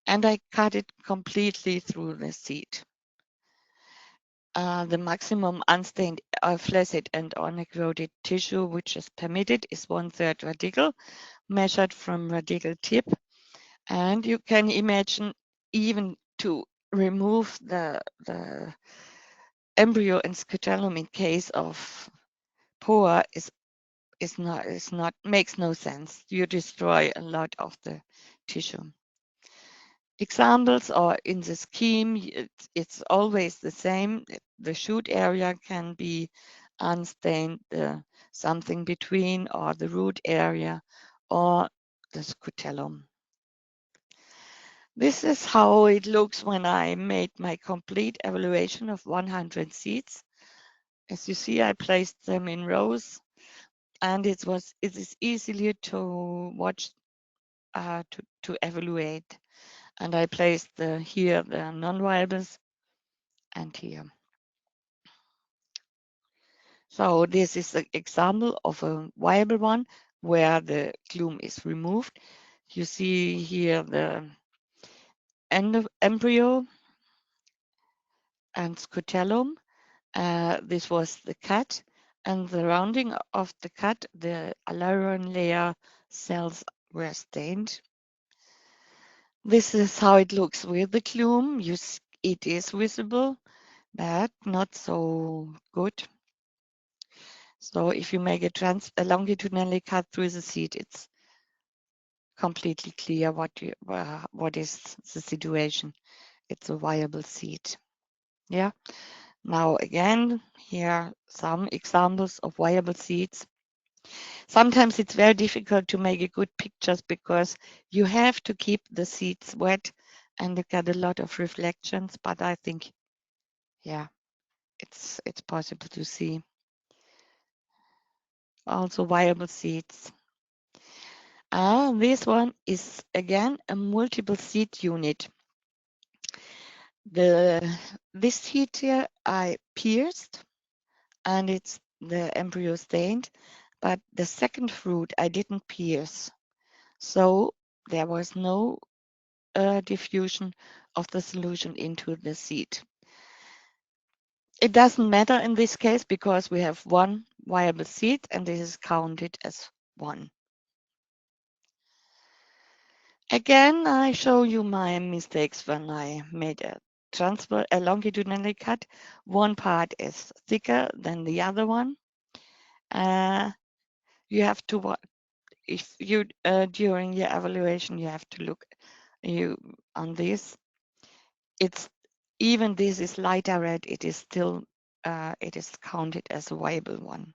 and I cut it completely through the seed. The maximum unstained flaccid and unencroated tissue which is permitted is 1/3 radical, measured from radical tip. And you can imagine even to remove the embryo and scutellum in case of poor is not makes no sense. You destroy a lot of the tissue. Examples or in the scheme, it's always the same. The shoot area can be unstained, something between, or the root area, or the scutellum. This is how it looks when I made my complete evaluation of 100 seeds. As you see, I placed them in rows, and it is easily to watch, to evaluate. And I placed here the non-viables and here. So this is an example of a viable one where the gloom is removed. You see here the embryo and scutellum. This was the cut, and the rounding of the cut, the alluron layer cells were stained. This is how it looks with the gloom. It is visible, but not so good. So if you make a longitudinally cut through the seed, it's completely clear what is the situation. It's a viable seed. Yeah. Now again, here are some examples of viable seeds. Sometimes it's very difficult to make a good pictures because you have to keep the seeds wet and you get a lot of reflections, but I think, yeah, it's possible to see. Also viable seeds. This one is again a multiple seed unit. This seed here I pierced and it's the embryo stained, but the second fruit I didn't pierce. So there was no diffusion of the solution into the seed. It doesn't matter in this case because we have one viable seed and this is counted as one. Again, I show you my mistakes when I made a longitudinal cut. One part is thicker than the other one. You have to, if you during your evaluation, you have to look on this. It's even this is lighter red. It is still it is counted as a viable one.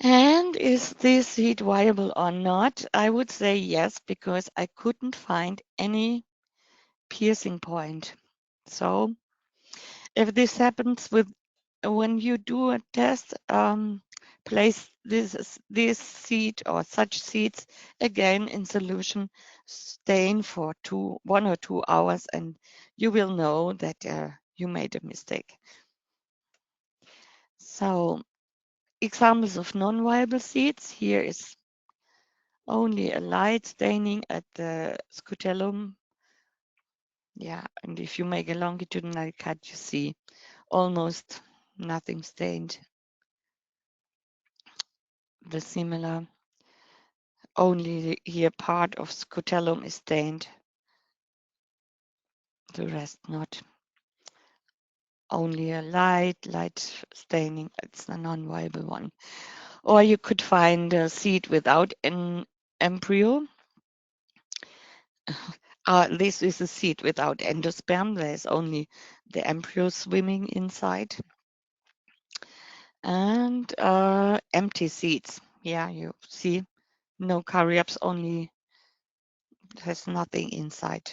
And is this seed viable or not? I would say yes, because I couldn't find any piercing point. So if this happens when you do a test, place this seed or such seeds again in solution, stain for 1 or 2 hours, and you will know that you made a mistake. So examples of non-viable seeds, here is only a light staining at the scutellum. Yeah, and if you make a longitudinal cut, you see almost nothing stained. The similar, only here part of scutellum is stained, the rest not. Only a light staining, it's a non-viable one. Or you could find a seed without an embryo. This is a seed without endosperm. There's only the embryo swimming inside. And empty seeds. Yeah, you see, no caryopse, only there's nothing inside.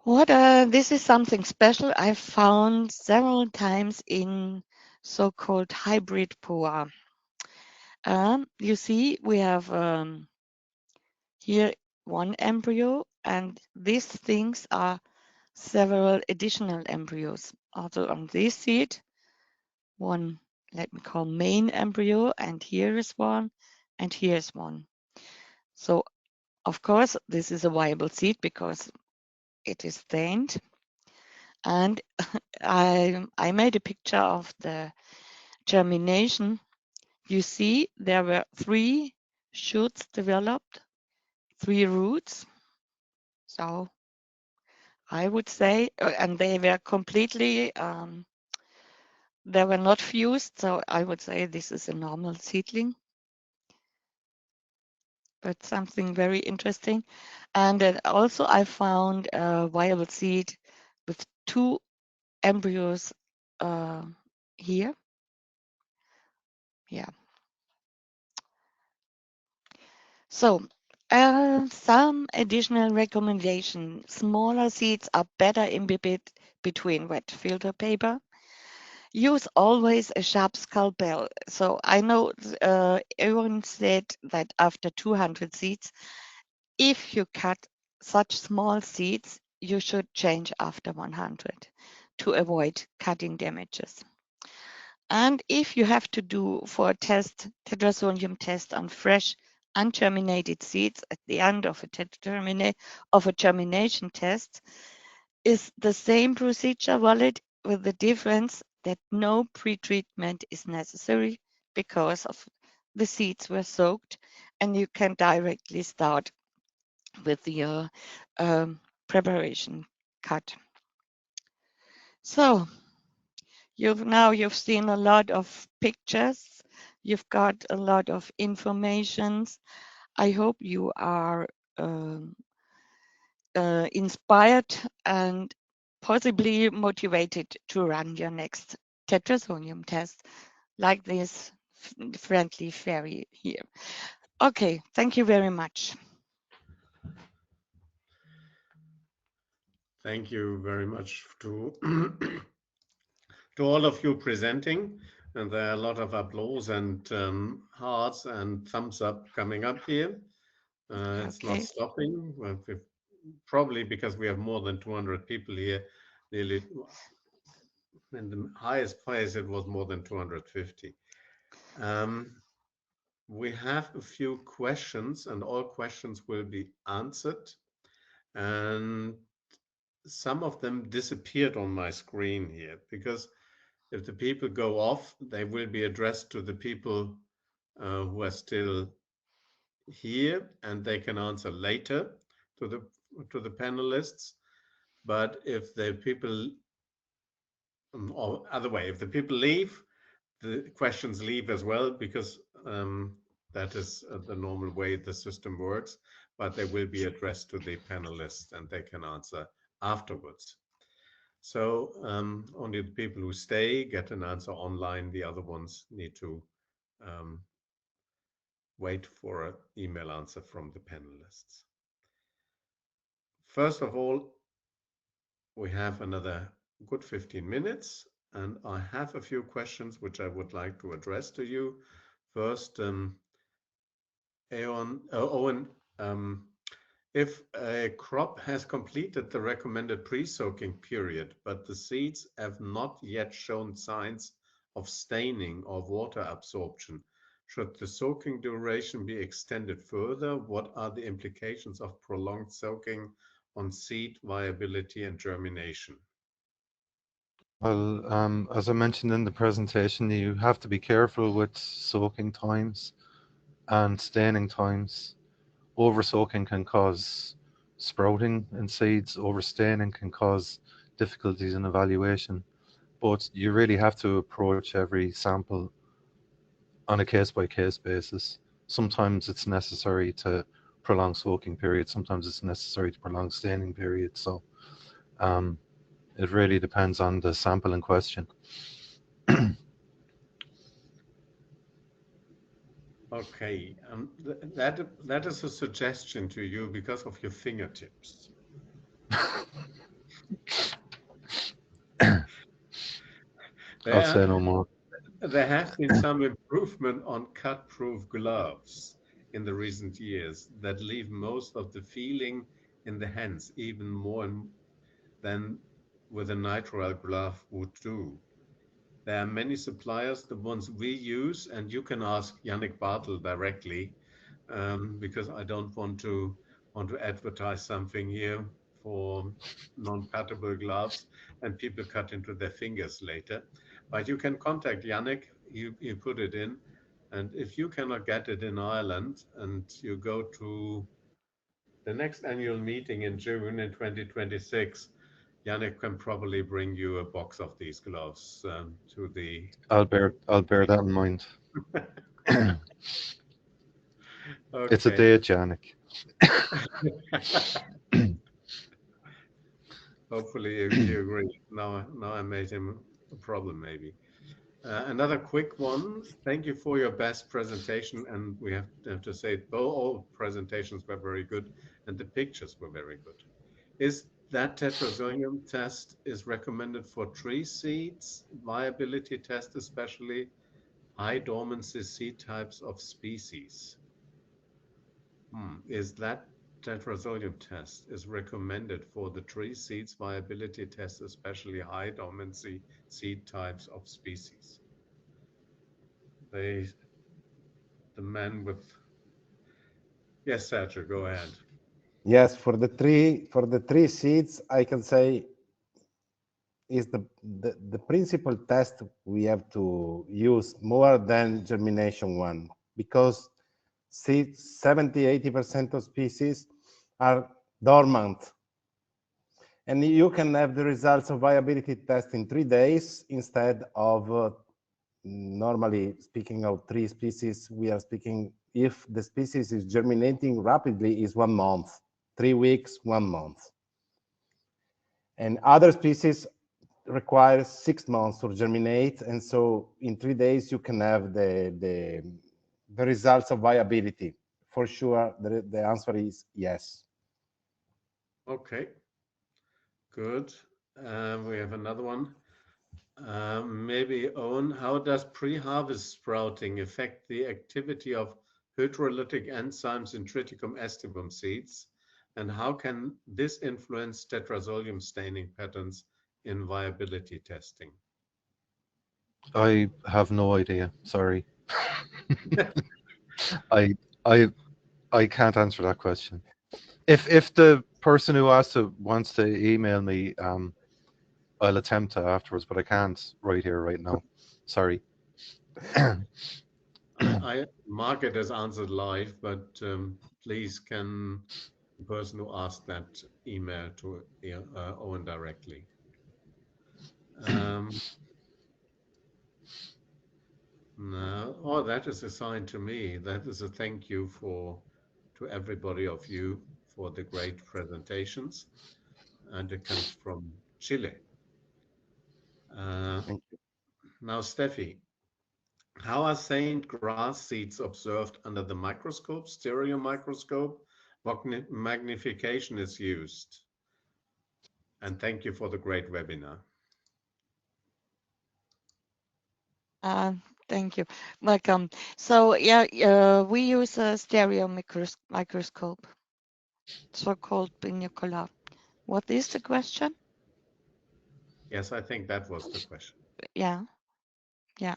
This is something special I found several times in so-called hybrid poa. You see, we have here one embryo, and these things are several additional embryos. Also on this seed, one, let me call main embryo, and here is one, and here is one. So, of course, this is a viable seed because it is stained. And I made a picture of the germination. You see, there were 3 shoots developed, 3 roots. So I would say, and they were completely, they were not fused. So I would say this is a normal seedling, but something very interesting. And then also I found a viable seed with 2 embryos here. Yeah. So, some additional recommendation. Smaller seeds are better embedded between wet filter paper. Use always a sharp scalpel. So I know everyone said that after 200 seeds, if you cut such small seeds, you should change after 100 to avoid cutting damages. And if you have to do for a test, Tetrazolium test on fresh ungerminated seeds at the end of a germination test, is the same procedure valid with the difference that no pre-treatment is necessary because of the seeds were soaked and you can directly start with your preparation cut. So you've seen a lot of pictures. You've got a lot of information. I hope you are inspired and possibly motivated to run your next Tetrazolium test like this friendly fairy here. Okay, thank you very much. Thank you very much to to all of you presenting, and there are a lot of applause and hearts and thumbs up coming up here. It's not Okay, stopping. Well, probably because we have more than 200 people here. Nearly in the highest place, it was more than 250. Um, we have a few questions, and all questions will be answered. And some of them disappeared on my screen here because if the people go off, they will be addressed to the people who are still here, and they can answer later to the panelists. But if the people, or other way, if the people leave, the questions leave as well because that is the normal way the system works. But they will be addressed to the panelists, and they can answer afterwards. So only the people who stay get an answer online. The other ones need to um, wait for an email answer from the panelists. First of all, we have another good 15 minutes, and I have a few questions which I would like to address to you. First, Owen, if a crop has completed the recommended pre-soaking period, but the seeds have not yet shown signs of staining or water absorption, should the soaking duration be extended further? What are the implications of prolonged soaking on seed viability and germination? Well, as I mentioned in the presentation, you have to be careful with soaking times and staining times. Over soaking can cause sprouting in seeds, overstaining can cause difficulties in evaluation. But you really have to approach every sample on a case by case basis. Sometimes it's necessary to prolonged soaking period. Sometimes it's necessary to prolong staining period. So it really depends on the sample in question. Okay, that is a suggestion to you because of your fingertips. I'll There, say no more. there have been some improvement on cut-proof gloves in the recent years that leave most of the feeling in the hands, even more than with a nitrile glove would do. There are many suppliers, the ones we use, and you can ask Yannick Bartel directly, because I don't want to advertise something here for non-cuttable gloves and people cut into their fingers later. But you can contact Yannick, you put it in, and if you cannot get it in Ireland and you go to the next annual meeting in June in 2026, Yannick can probably bring you a box of these gloves to the. I'll bear that in mind. It's a Okay. date, Janik. Hopefully you agree. Now I made him a problem maybe. Another quick one. Thank you for your best presentation, and we have to say all presentations were very good, and the pictures were very good. Is that tetrazolium test is recommended for tree seeds, viability test, especially high dormancy seed types of species? Is that tetrazolium test is recommended for the tree seeds viability test, especially high dormancy seed types of species? They, the man with, yes, Sergio, go ahead. Yes, for the tree seeds, I can say is the principal test we have to use more than germination one, because seeds 70-80% of species are dormant, and you can have the results of viability test in 3 days instead of normally speaking of 3 species. We are speaking if the species is germinating rapidly is 1 month, 3 weeks, 1 month, and other species requires 6 months to germinate, and so in 3 days you can have the results of viability. For sure, the answer is yes. Okay, good. We have another one. Maybe Owen, how does pre-harvest sprouting affect the activity of hydrolytic enzymes in Triticum aestivum seeds? And how can this influence tetrazolium staining patterns in viability testing? I have no idea. Sorry. I I I can't answer that question. If the person who asked it wants to email me, I'll attempt to afterwards, but I can't right here, right now. Sorry. Margaret has answered live, but please can the person who asked that email to Owen directly. No, oh, that is a sign to me. That is a thank you to everybody of you for the great presentations, and it comes from Chile. Uh, Now, Steffi, how are Saint grass seeds observed under the microscope, stereo microscope? What magnification is used? And thank you for the great webinar. Thank you. Welcome. So yeah, we use a stereo microscope, so-called binocular. What is the question? Yes, I think that was the question. Yeah, yeah,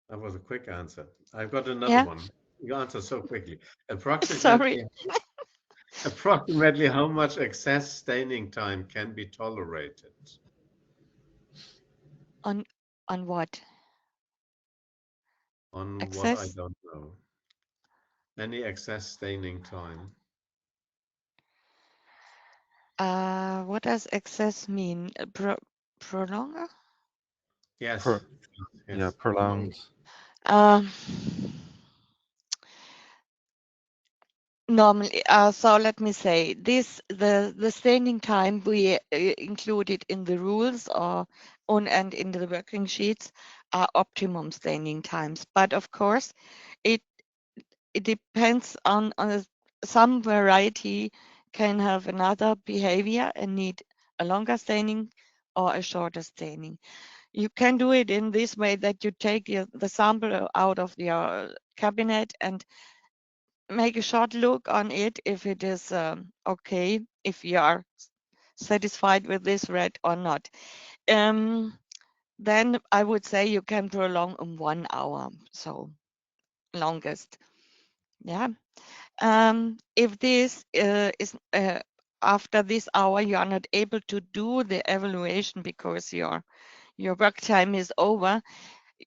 That was a quick answer. I've got another yeah. one. You answer so quickly. Sorry. Approximately how much excess staining time can be tolerated? On what? On what I Access? don't know. Any excess staining time? What does access mean? Prolonger? Yes, Yeah, yes. prolonged. Um, Normally, so let me say this: the staining time we included in the rules or on and in the working sheets are optimum staining times. But of course, it it depends on some variety can have another behavior and need a longer staining or a shorter staining. You can do it in this way that you take the sample out of your cabinet and make a short look on it if it is okay, if you are satisfied with this red or not. Then I would say you can prolong 1 hour, so longest. Yeah. If this is after this hour you are not able to do the evaluation because your work time is over,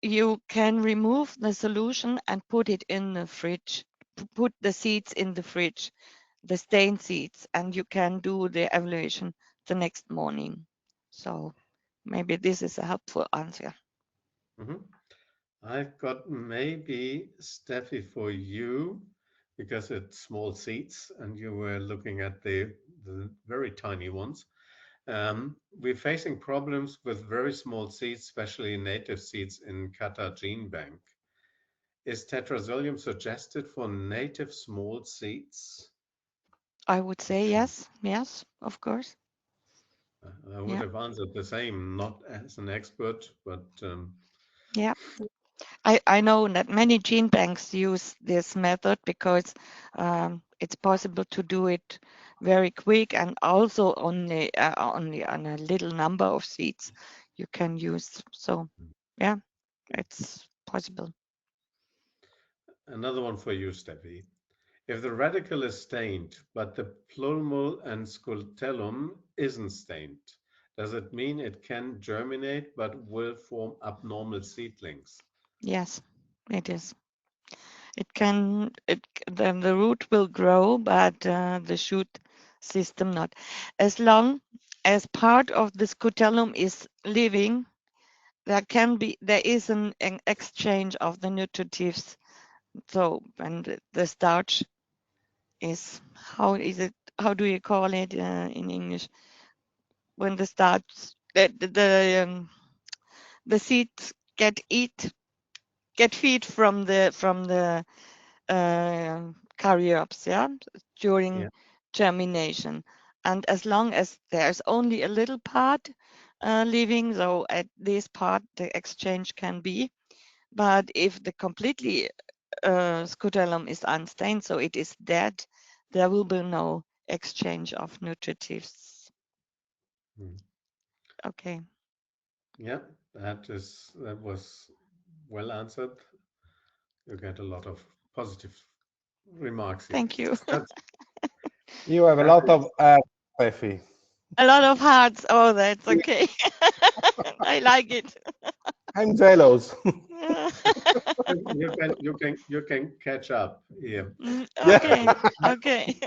you can remove the solution and put it in the fridge. Put the seeds in the fridge, the stain seeds, and you can do the evaluation the next morning. So maybe this is a helpful answer. Mhm. I've got maybe Steffi for you because it's small seeds and you were looking at the very tiny ones. We're facing problems with very small seeds, especially native seeds in Kata gene bank. Is tetrazolium suggested for native small seeds? I would say yes, yes, of course. I would Yeah, have answered the same, not as an expert, but yeah. I know that many gene banks use this method because it's possible to do it very quick and also only on a little number of seeds you can use. So yeah, it's possible. another one for you, Steffi. If the radical is stained, but the plumule and scutellum isn't stained, does it mean it can germinate but will form abnormal seedlings? Yes, it is. It can. Then the root will grow, but the shoot system not. As long as part of the scutellum is living, there is an exchange of the nutritives. So when the starch is, how do you call it in English, when the starch the seeds get feed from the caryopse, yeah, during Yeah. germination, and as long as there's only a little part living, so at this part the exchange can be. But if the completely scutellum is unstained, so it is dead, there will be no exchange of nutritives. Hmm. Okay, Yeah, that was well answered. You get a lot of positive remarks here. thank you. That's You have a that lot is of Steffi. A lot of hearts. Oh, that's okay. I like it. I'm jealous. you can catch up here. Yeah. Uh, Okay, okay.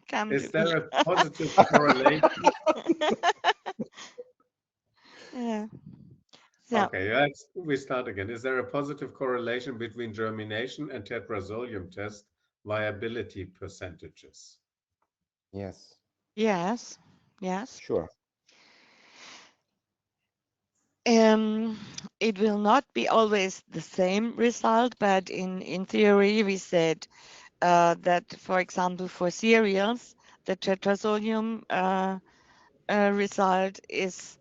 Come is to me. there a positive correlation? Yeah. So Okay, we start again. Is there a positive correlation between germination and tetrazolium test viability percentages? Yes, yes, yes. sure. Um, it will not be always the same result, but in theory, we said that, for example, for cereals, the tetrazolium result is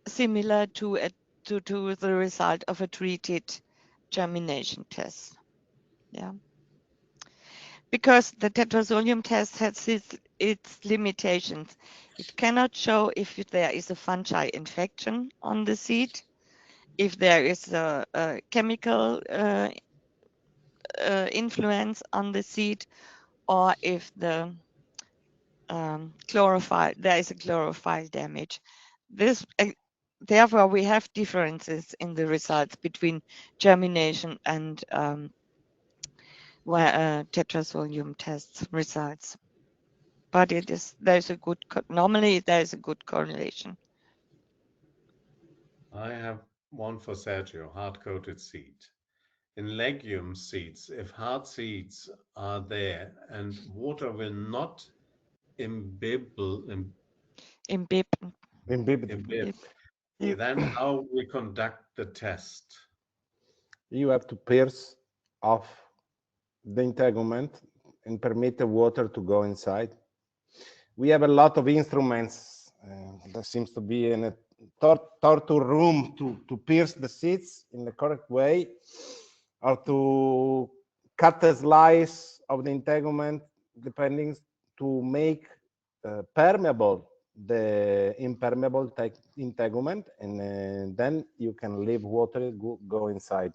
similar to the result of a treated germination test. Yeah, because the tetrazolium test has its limitations. It cannot show if there is a fungi infection on the seed, if there is a chemical influence on the seed, or if the chlorophyll, there is a chlorophyll damage. This, therefore, we have differences in the results between germination and tetrazolium test results. But normally there is a good correlation. I have one for Sergio, hard-coated seed. in legume seeds, if hard seeds are there and water will not imbibe, Imbib. imbibe, In you, then how we conduct the test? you have to pierce off the integument and permit the water to go inside. We have a lot of instruments. There seems to be in a torture room to pierce the seeds in the correct way, or to cut a slice of the integument, depending to make permeable the impermeable integument, and then you can leave water go inside.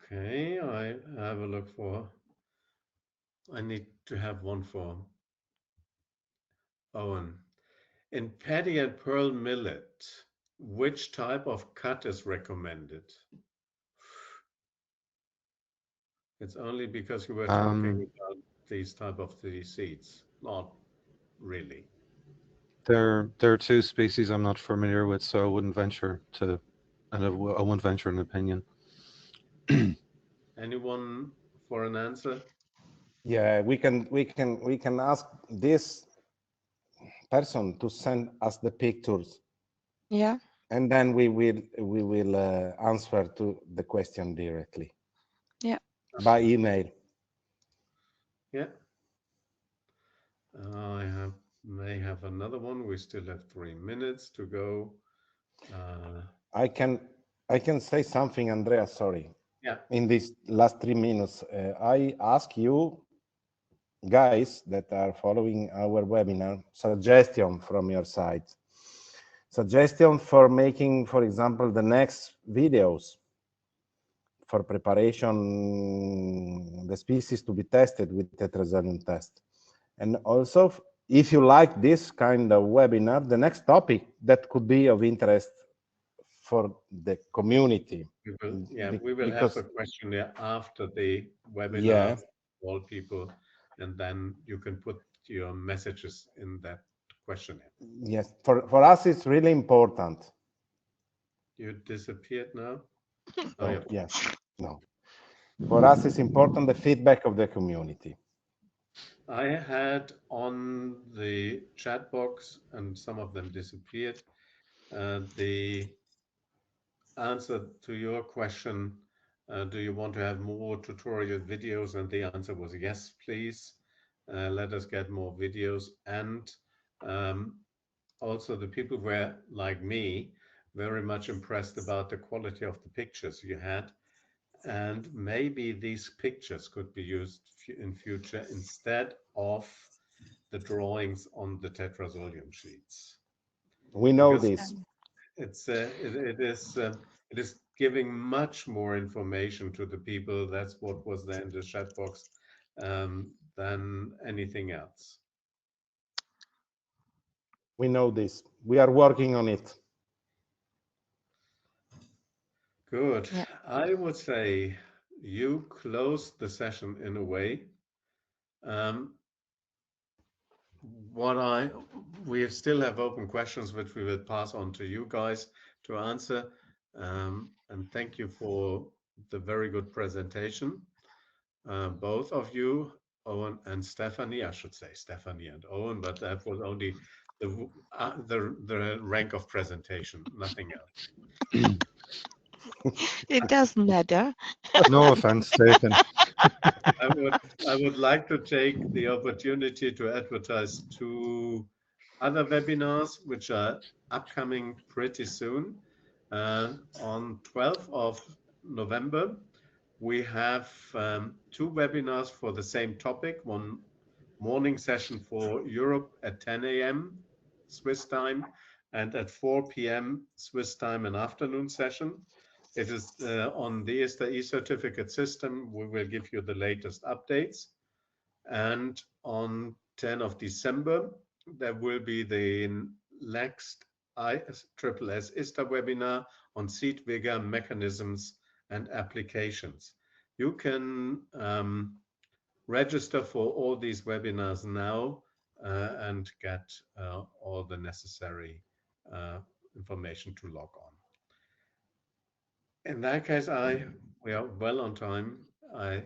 Okay, I have a look for, I need to have one for Owen. In paddy and pearl millet, which type of cut is recommended? It's only because you were talking about these type of the seeds, not really. There are two species I'm not familiar with, so I wouldn't venture to, and I wouldn't venture an opinion. Anyone for an answer? Yeah, we can ask this person to send us the pictures, Yeah. and then we will answer to the question directly Yeah. by email. Yeah. I may have another one. We still have 3 minutes to go. Uh, I can say something, Andrea. Sorry. yeah. In these last 3 minutes, I ask you guys that are following our webinar suggestion from your side. Suggestion for making, for example, the next videos for preparation the species to be tested with Tetrazolium test. And also, if you like this kind of webinar, the next topic that could be of interest for the community. We will have Because, a questionnaire after the yeah, webinar for all people, and then you can put your messages in that questionnaire. yes, for us, it's really important. You disappeared now? Oh, Oh, yeah. yes, no. For us, it's important the feedback of the community. I had on the chat box, and some of them disappeared, the answer to your question, do you want to have more tutorial videos? And the answer was yes, please. Let us get more videos. And um, also the people were, like me, very much impressed about the quality of the pictures you had. And maybe these pictures could be used in future instead of the drawings on the Tetrazolium sheets. We know Because this. it's it is giving much more information to the people. That's what was there in the chat box, than anything else. We know this. We are working on it. Good. Yeah. I would say you closed the session in a way. Um, what I we still have open questions which we will pass on to you guys to answer. And thank you for the very good presentation. Both of you, Owen and Stephanie. I should say Stephanie and Owen, but that was only the rank of presentation, nothing else. It doesn't matter. No offense taken. I would I would like to take the opportunity to advertise two other webinars which are upcoming pretty soon. On 12th of November, we have two webinars for the same topic, one morning session for Europe at 10 a.m. Swiss time and at 4 p.m. Swiss time an afternoon session. It is on the ISTA e-certificate system. We will give you the latest updates. And on 10 of December, there will be the next ISSS ISTA webinar on seed vigor mechanisms and applications. You can register for all these webinars now and get all the necessary information to log on. In that case, we are well on time. I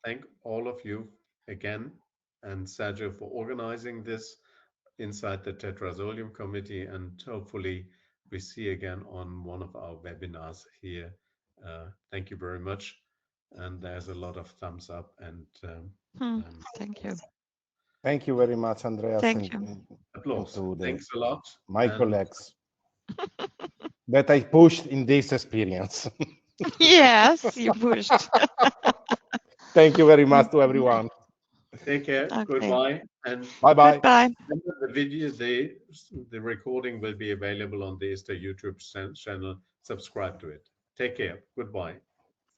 thank all of you again and Sergio for organizing this inside the Tetrazolium Committee, and hopefully we see again on one of our webinars here. Thank you very much. And there's a lot of thumbs up and Thank you. Thank you very much, Andreas, Thank and, you. applause. to Thanks a lot. my And colleagues that I pushed in this experience. Yes, you pushed. Thank you very much to everyone. take care. Okay. Goodbye. And Bye-bye. Goodbye. remember the video, the recording will be available on the ISTA YouTube channel. Subscribe to it. Take care. Goodbye.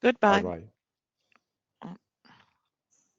Goodbye. Bye-bye.